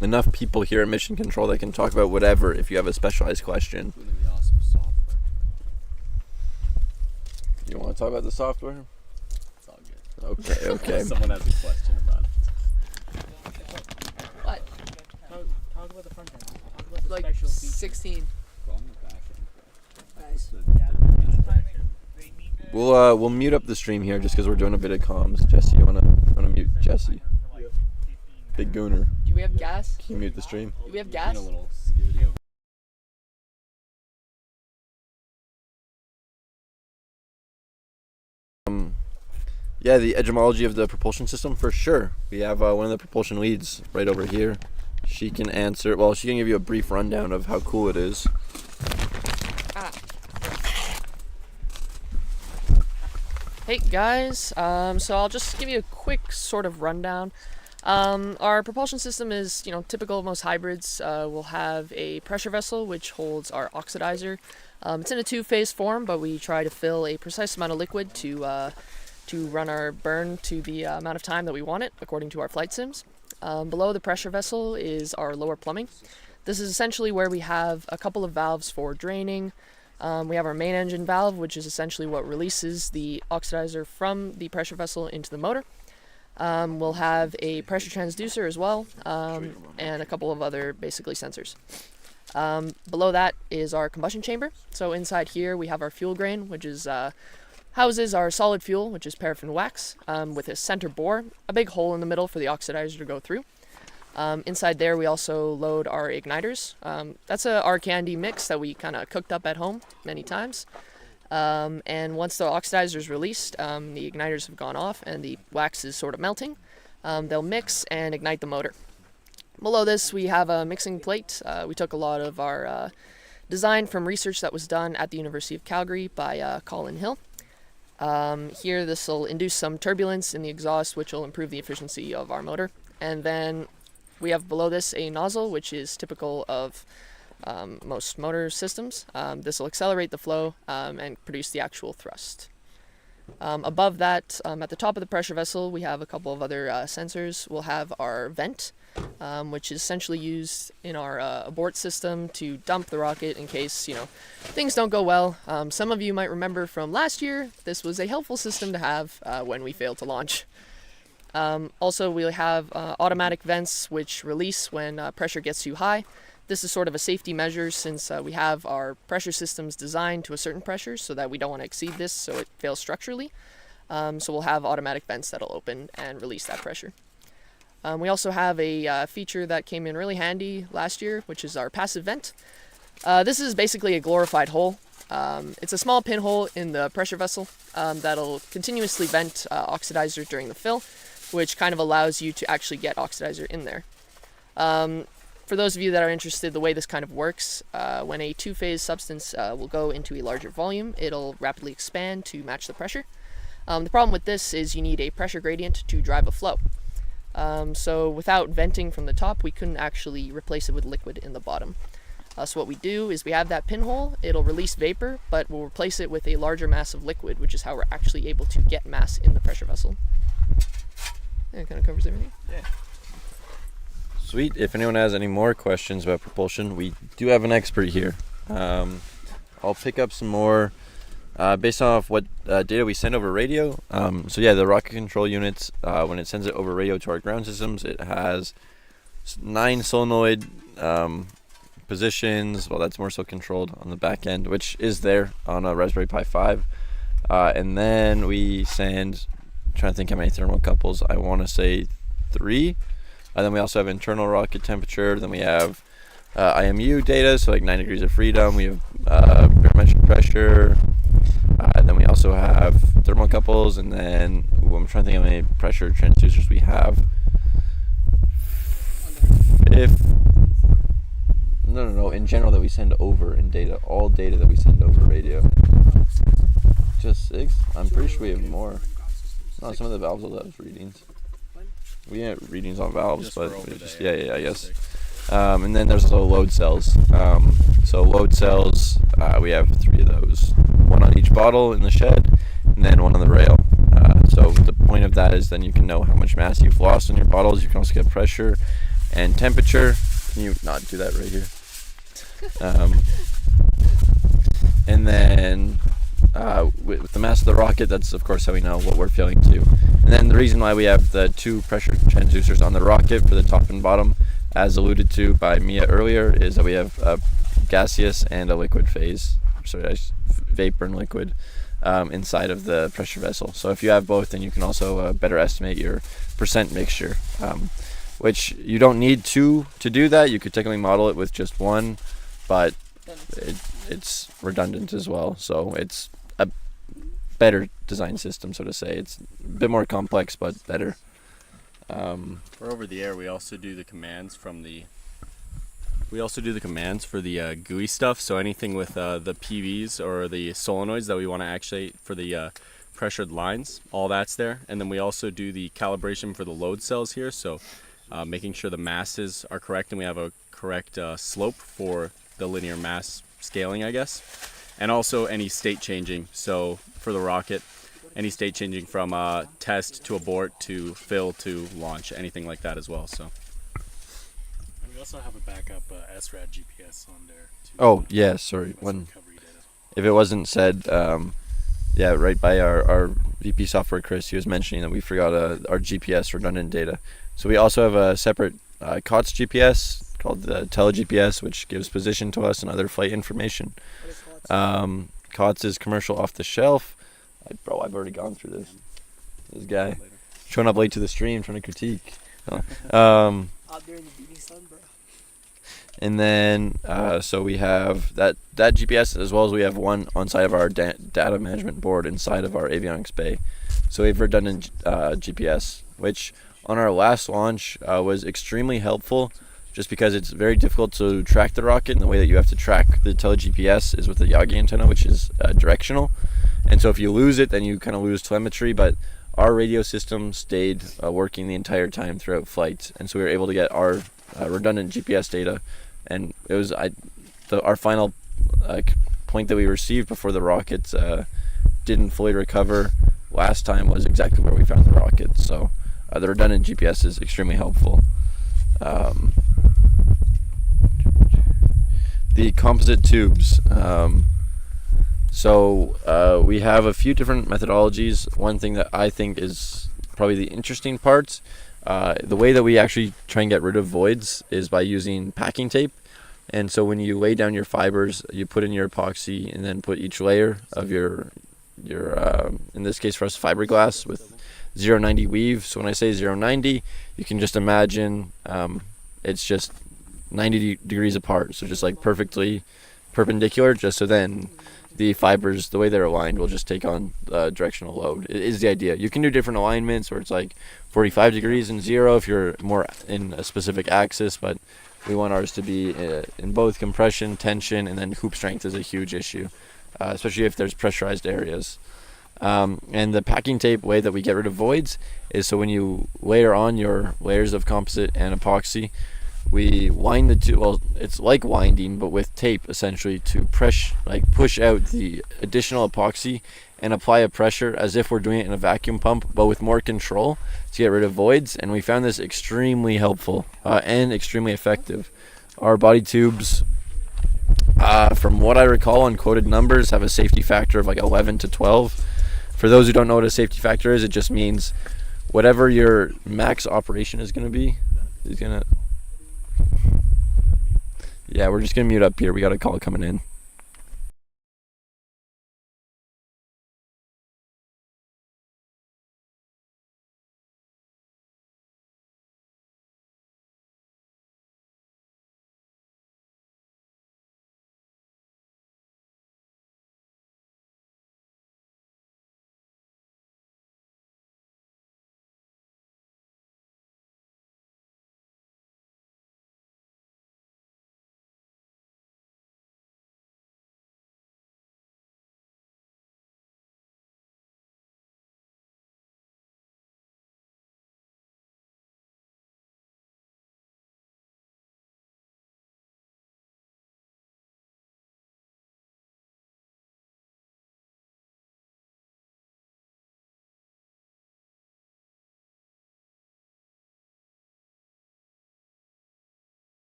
enough people here at Mission Control that can talk about whatever if you have a specialized question. Really awesome software. You want to talk about the software? It's all good. Okay. Someone has a question about it. What? Talk about the front end. Talk about the Like special features. 16. Go on the back end. Nice. We'll mute up the stream here just because we're doing a bit of comms. Jesse, you wanna mute Jesse? Big gooner. Do we have gas? Can you mute the stream? Do we have In gas? a little skivvy over. Yeah, the etymology of the propulsion system, for sure. We have one of the propulsion leads right over here. She can answer, well, she can give you a brief rundown of how cool it is. Hey guys, so I'll just give you a quick sort of rundown. Our propulsion system is, typical of most hybrids. We'll have a pressure vessel which holds our oxidizer. It's in a two-phase form, but we try to fill a precise amount of liquid to run our burn to the amount of time that we want it, according to our flight sims. Below the pressure vessel is our lower plumbing. This is essentially where we have a couple of valves for draining. We have our main engine valve, which is essentially what releases the oxidizer from the pressure vessel into the motor. We'll have a pressure transducer as well, and a couple of other basically sensors. Below that is our combustion chamber. So inside here we have our fuel grain, which is houses our solid fuel, which is paraffin wax, with a center bore, a big hole in the middle for the oxidizer to go through. Inside there we also load our igniters. That's a our candy mix that we kind of cooked up at home many times. And once the oxidizer is released, the igniters have gone off and the wax is sort of melting. They'll mix and ignite the motor. Below this we have a mixing plate. We took a lot of our design from research that was done at the University of Calgary by Colin Hill. Here this will induce some turbulence in the exhaust, which will improve the efficiency of our motor. And then we have below this a nozzle, which is typical of most motor systems. This will accelerate the flow and produce the actual thrust. Above that, at the top of the pressure vessel, we have a couple of other sensors. We'll have our vent, which is essentially used in our abort system to dump the rocket in case, things don't go well. Some of you might remember from last year, this was a helpful system to have when we failed to launch. Also, we'll have automatic vents which release when pressure gets too high. This is sort of a safety measure since we have our pressure systems designed to a certain pressure so that we don't want to exceed this so it fails structurally. So we'll have automatic vents that'll open and release that pressure. We also have a feature that came in really handy last year, which is our passive vent. This is basically a glorified hole. It's a small pinhole in the pressure vessel that'll continuously vent oxidizer during the fill, which kind of allows you to actually get oxidizer in there. For those of you that are interested, the way this kind of works, when a two-phase substance will go into a larger volume, it'll rapidly expand to match the pressure. The problem with this is you need a pressure gradient to drive a flow. So without venting from the top, we couldn't actually replace it with liquid in the bottom. So what we do is we have that pinhole, it'll release vapor, but we'll replace it with a larger mass of liquid, which is how we're actually able to get mass in the pressure vessel. Yeah, it kind of covers everything. Yeah. Sweet. If anyone has any more questions about propulsion, we do have an expert here. I'll pick up some more based off what data we send over radio. So yeah, the rocket control units, when it sends it over radio to our ground systems, it has 9 solenoid positions. Well, that's more so controlled on the back end, which is there on a Raspberry Pi 5. And then we send, I'm trying to think how many thermocouples, I want to say 3. And then we also have internal rocket temperature. Then we have IMU data, so like 9 degrees of freedom. We have barometric pressure. Then we also have thermocouples, and then I'm trying to think how many pressure transducers we have. No. In general, that we send over in data, all data that we send over radio. Just 6? I'm pretty sure we have more. No, some of the valves will have readings. We have readings on valves, but just, yeah, I guess. And then there's also load cells. So load cells, we have 3 of those. 1 on each bottle in the shed, and then 1 on the rail. So the point of that is then you can know how much mass you've lost in your bottles. You can also get pressure and temperature. Can you not do that right here? And then with the mass of the rocket, that's of course how we know what we're filling to. And then the reason why we have the 2 pressure transducers on the rocket for the top and bottom, as alluded to by Mia earlier, is that we have a gaseous and a liquid phase, vapor and liquid, inside of the pressure vessel. So if you have both, then you can also better estimate your percent mixture, which you don't need 2 to do that. You could technically model it with just 1, but it's redundant as well. So it's a better design system, so to say. It's a bit more complex, but better. For over the air, we also do the commands from the. We also do the commands for the GUI stuff. So anything with the PVs or the solenoids that we want to actuate for the pressured lines, all that's there. And then we also do the calibration for the load cells here. So making sure the masses are correct and we have a correct slope for the linear mass scaling, I guess. And also any state changing. So for the rocket, any state changing from test to abort to fill to launch, anything like that as well. So. And we also have a backup SRAD GPS on there too. Oh yeah, sorry. If it wasn't said, yeah, right by our VP software, Chris, he was mentioning that we forgot our GPS redundant data. So we also have a separate COTS GPS called the TeleGPS, which gives position to us and other flight information. COTS is commercial off the shelf. Bro, I've already gone through this. This guy showing up late to the stream, trying to critique. Out during the beating sun, bro. And then, so we have that GPS, as well as we have one on side of our data management board inside of our avionics bay. So we have redundant GPS, which on our last launch was extremely helpful, just because it's very difficult to track the rocket, and the way that you have to track the tele-GPS is with the Yagi antenna, which is directional. And so if you lose it, then you kind of lose telemetry, but our radio system stayed working the entire time throughout flight, and so we were able to get our redundant GPS data. And it was our final point that we received before the rocket didn't fully recover last time was exactly where we found the rocket. So the redundant GPS is extremely helpful. The composite tubes. So we have a few different methodologies. One thing that I think is probably the interesting part, the way that we actually try and get rid of voids is by using packing tape. And so when you lay down your fibers, you put in your epoxy and then put each layer of your in this case for us, fiberglass with 0.90 weave. So when I say 0.90, you can just imagine it's just 90 degrees apart. So just like perfectly perpendicular, just so then the fibers, the way they're aligned, will just take on directional load. It is the idea. You can do different alignments where it's like 45 degrees and 0 if you're more in a specific axis, but we want ours to be in both compression, tension, and then hoop strength is a huge issue, especially if there's pressurized areas. And the packing tape way that we get rid of voids is so when you layer on your layers of composite and epoxy, we wind the tube. Well, it's like winding, but with tape essentially to push out the additional epoxy and apply a pressure as if we're doing it in a vacuum pump, but with more control to get rid of voids. And we found this extremely helpful and extremely effective. Our body tubes, from what I recall on quoted numbers, have a safety factor of like 11 to 12. For those who don't know what a safety factor is, it just means whatever your max operation is going to be is going to... Yeah, we're just going to mute up here. We got a call coming in.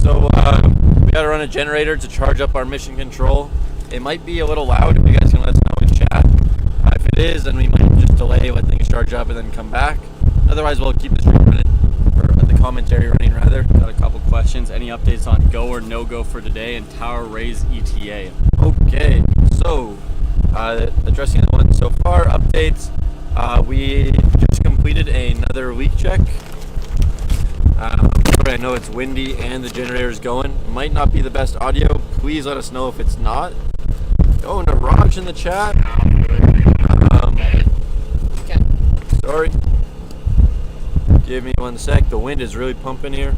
So we gotta run a generator to charge up our mission control. It might be a little loud. If you guys can let us know in chat. If it is, then we might just delay, let things charge up, and then come back. Otherwise, we'll keep the stream running, or the commentary running rather. Got a couple questions. Any updates on go or no go for today and tower raise ETA? Okay, so addressing the one so far, updates. We just completed another leak check. I know it's windy and the generator is going. Might not be the best audio. Please let us know if it's not. Oh, Niraj in the chat. Okay. Sorry. Give me 1 sec. The wind is really pumping here.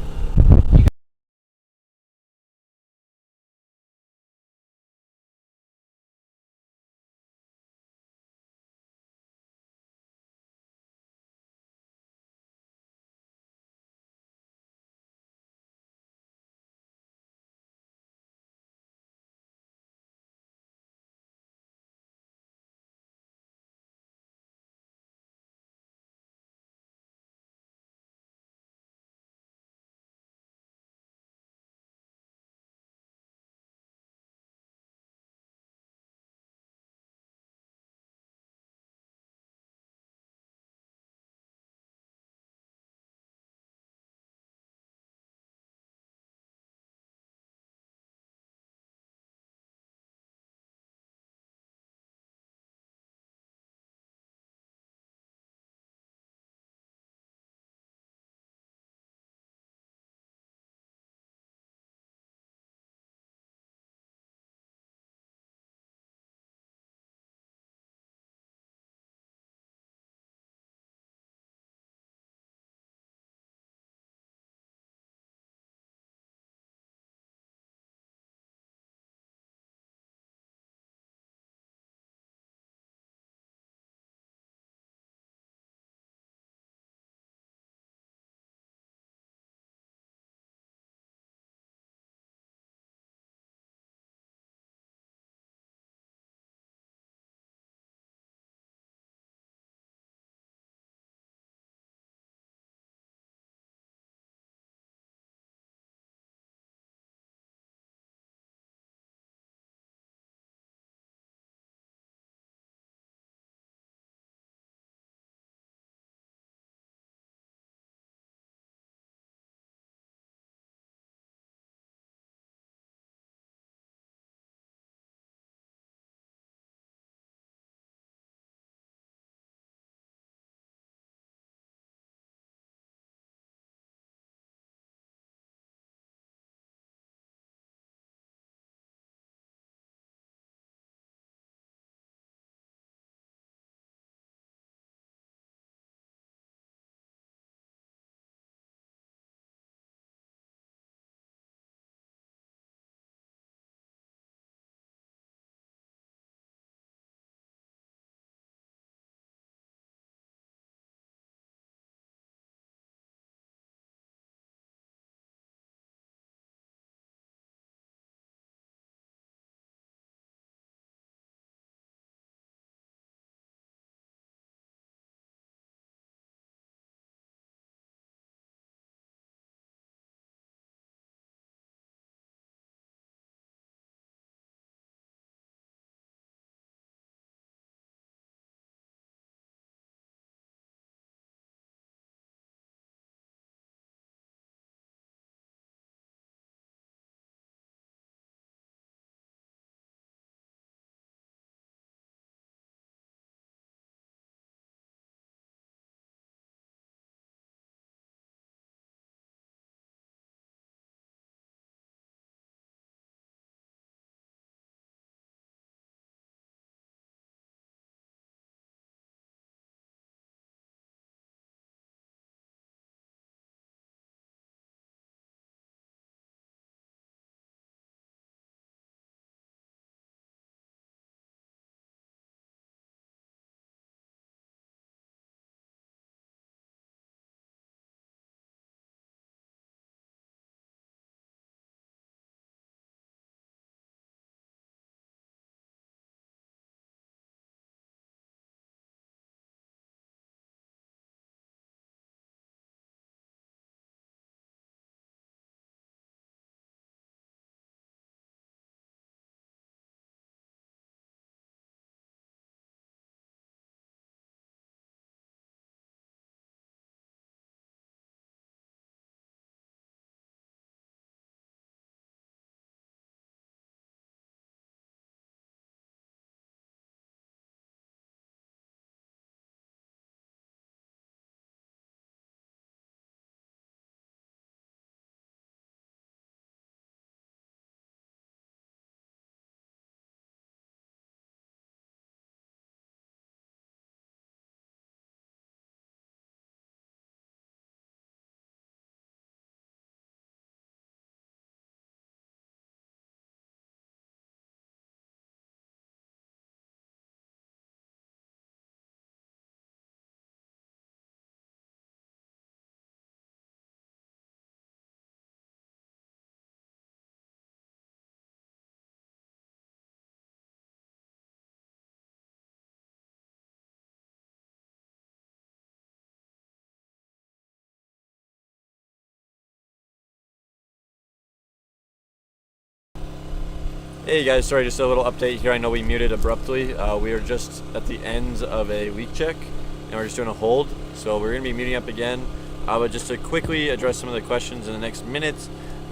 Hey guys, sorry, just a little update here. I know we muted abruptly. We are just at the end of a leak check, and we're just doing a hold. So we're going to be muting up again. But just to quickly address some of the questions in the next minute,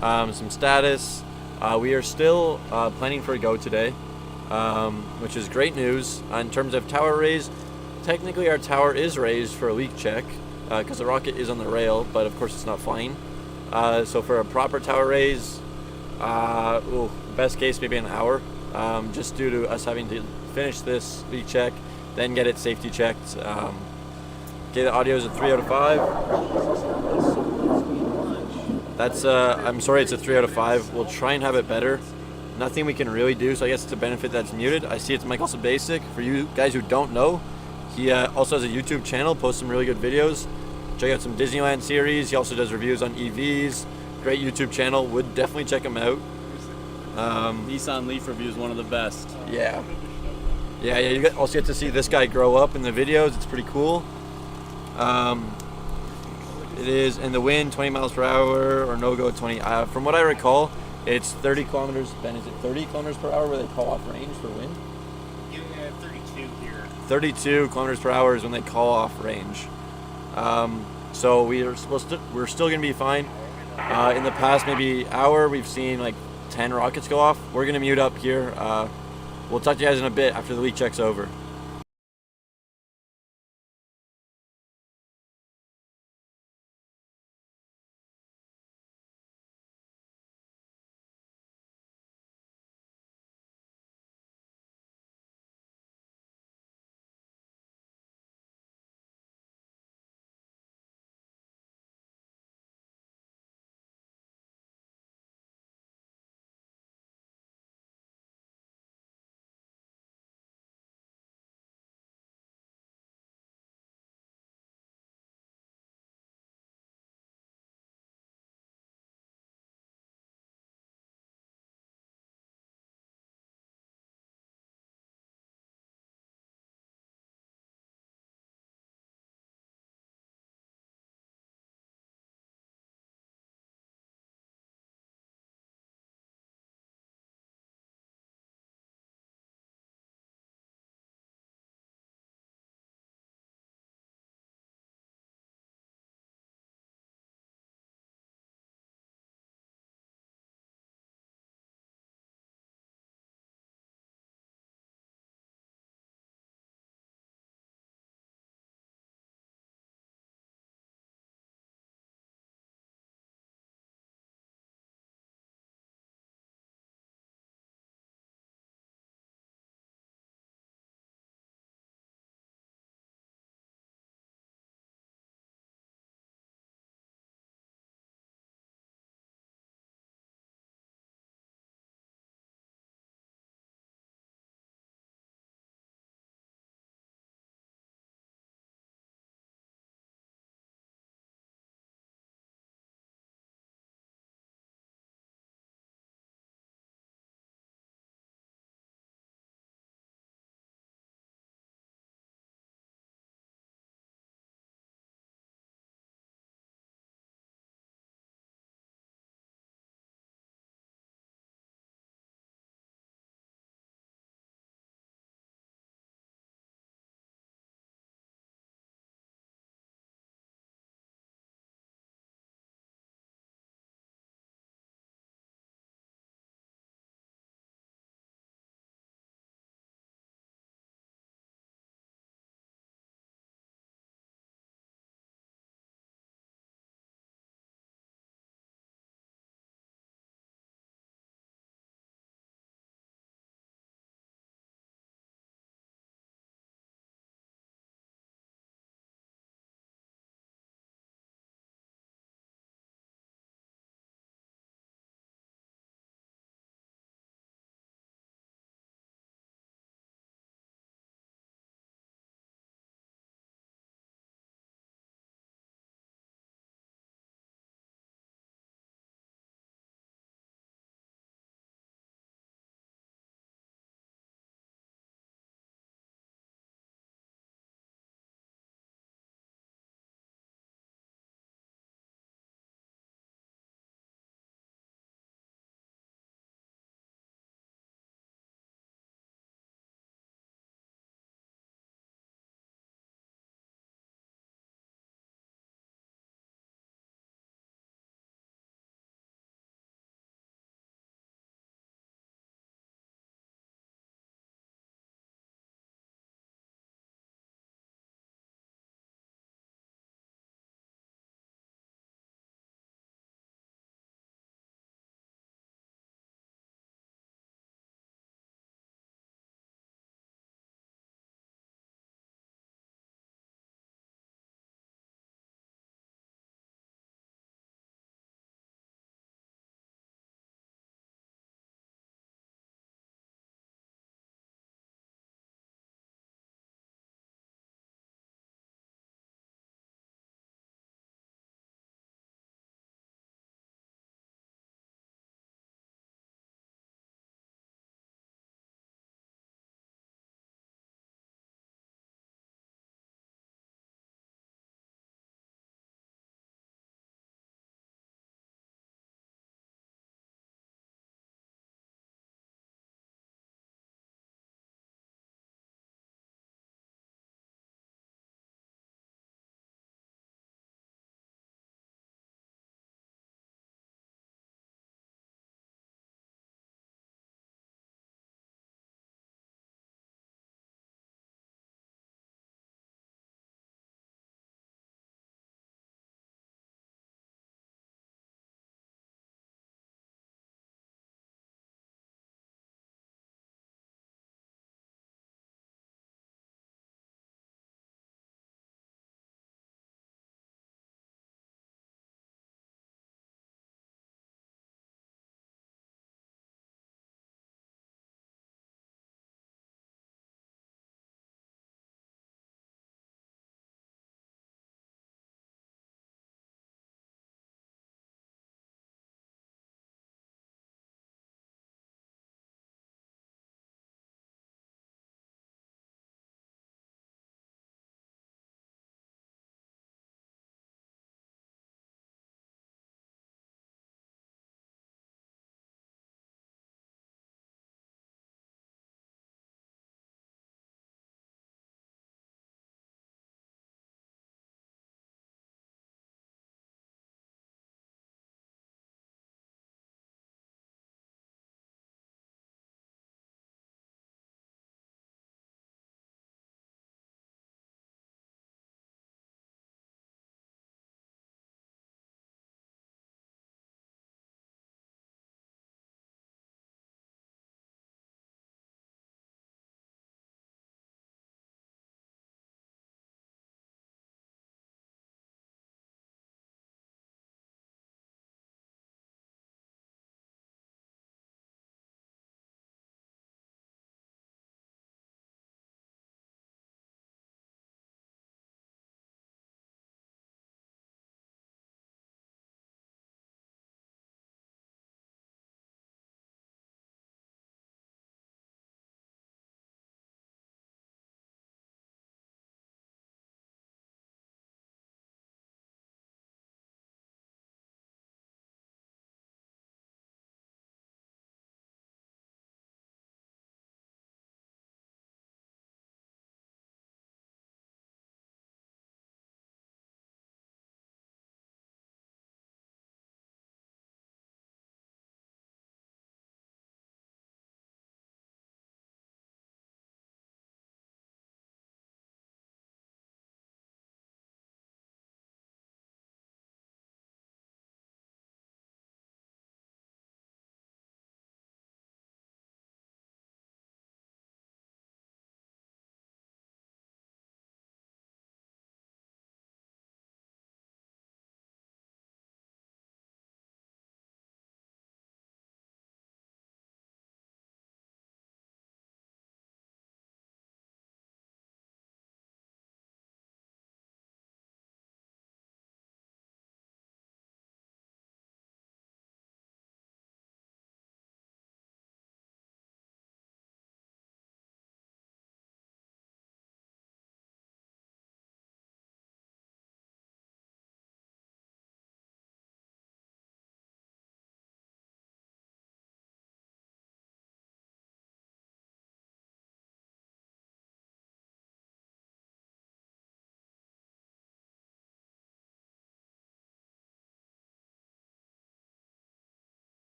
some status. We are still planning for a go today, which is great news. In terms of tower raise, technically our tower is raised for a leak check because the rocket is on the rail, but of course it's not flying. So for a proper tower raise, best case maybe an hour, just due to us having to finish this leak check, then get it safety checked. Okay, the audio is a 3 out of 5. That's I'm sorry, it's a 3 out of 5. We'll try and have it better. Nothing we can really do, so I guess it's a benefit that's muted. I see it's Michael's Basic. For you guys who don't know, he also has a YouTube channel, posts some really good videos. Check out some Disneyland series. He also does reviews on EVs. Great YouTube channel. Would definitely check him out. Nissan Leaf review is one of the best. Yeah. You also get to see this guy grow up in the videos. It's pretty cool. It is in the wind 20 miles per hour or no go 20. From what I recall, it's 30 kilometers. Ben, is it 30 kilometers per hour where they call off range for wind? Yeah, 32 here. 32 kilometers per hour is when they call off range. So we're still going to be fine. In the past maybe hour, we've seen like 10 rockets go off. We're going to mute up here. We'll talk to you guys in a bit after the leak check's over.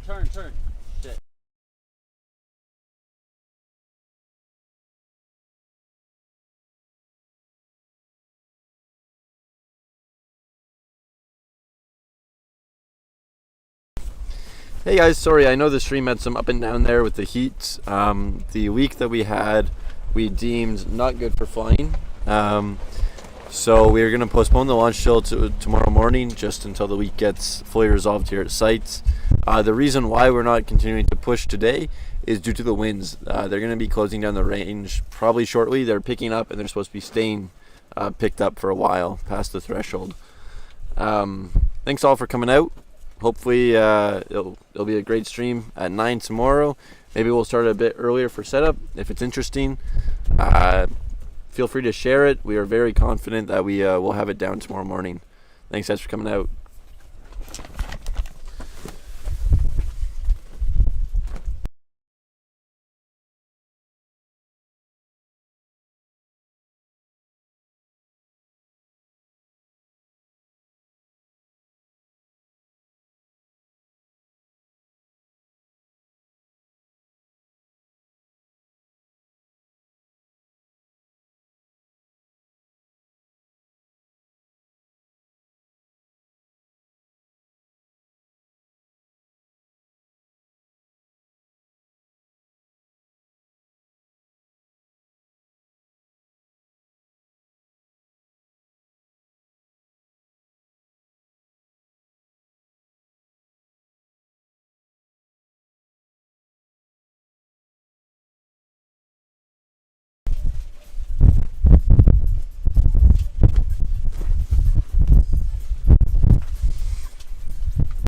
Turn. Shit. Hey guys, sorry, I know the stream had some up and down there with the heat. The week that we had, we deemed not good for flying. So we're going to postpone the launch till tomorrow morning, just until the week gets fully resolved here at site. The reason why we're not continuing to push today is due to the winds. They're going to be closing down the range probably shortly. They're picking up and they're supposed to be staying picked up for a while past the threshold. Thanks all for coming out. Hopefully it'll be a great stream at 9 tomorrow. Maybe we'll start a bit earlier for setup if it's interesting. Feel free to share it. We are very confident that we will have it down tomorrow morning. Thanks guys for coming out.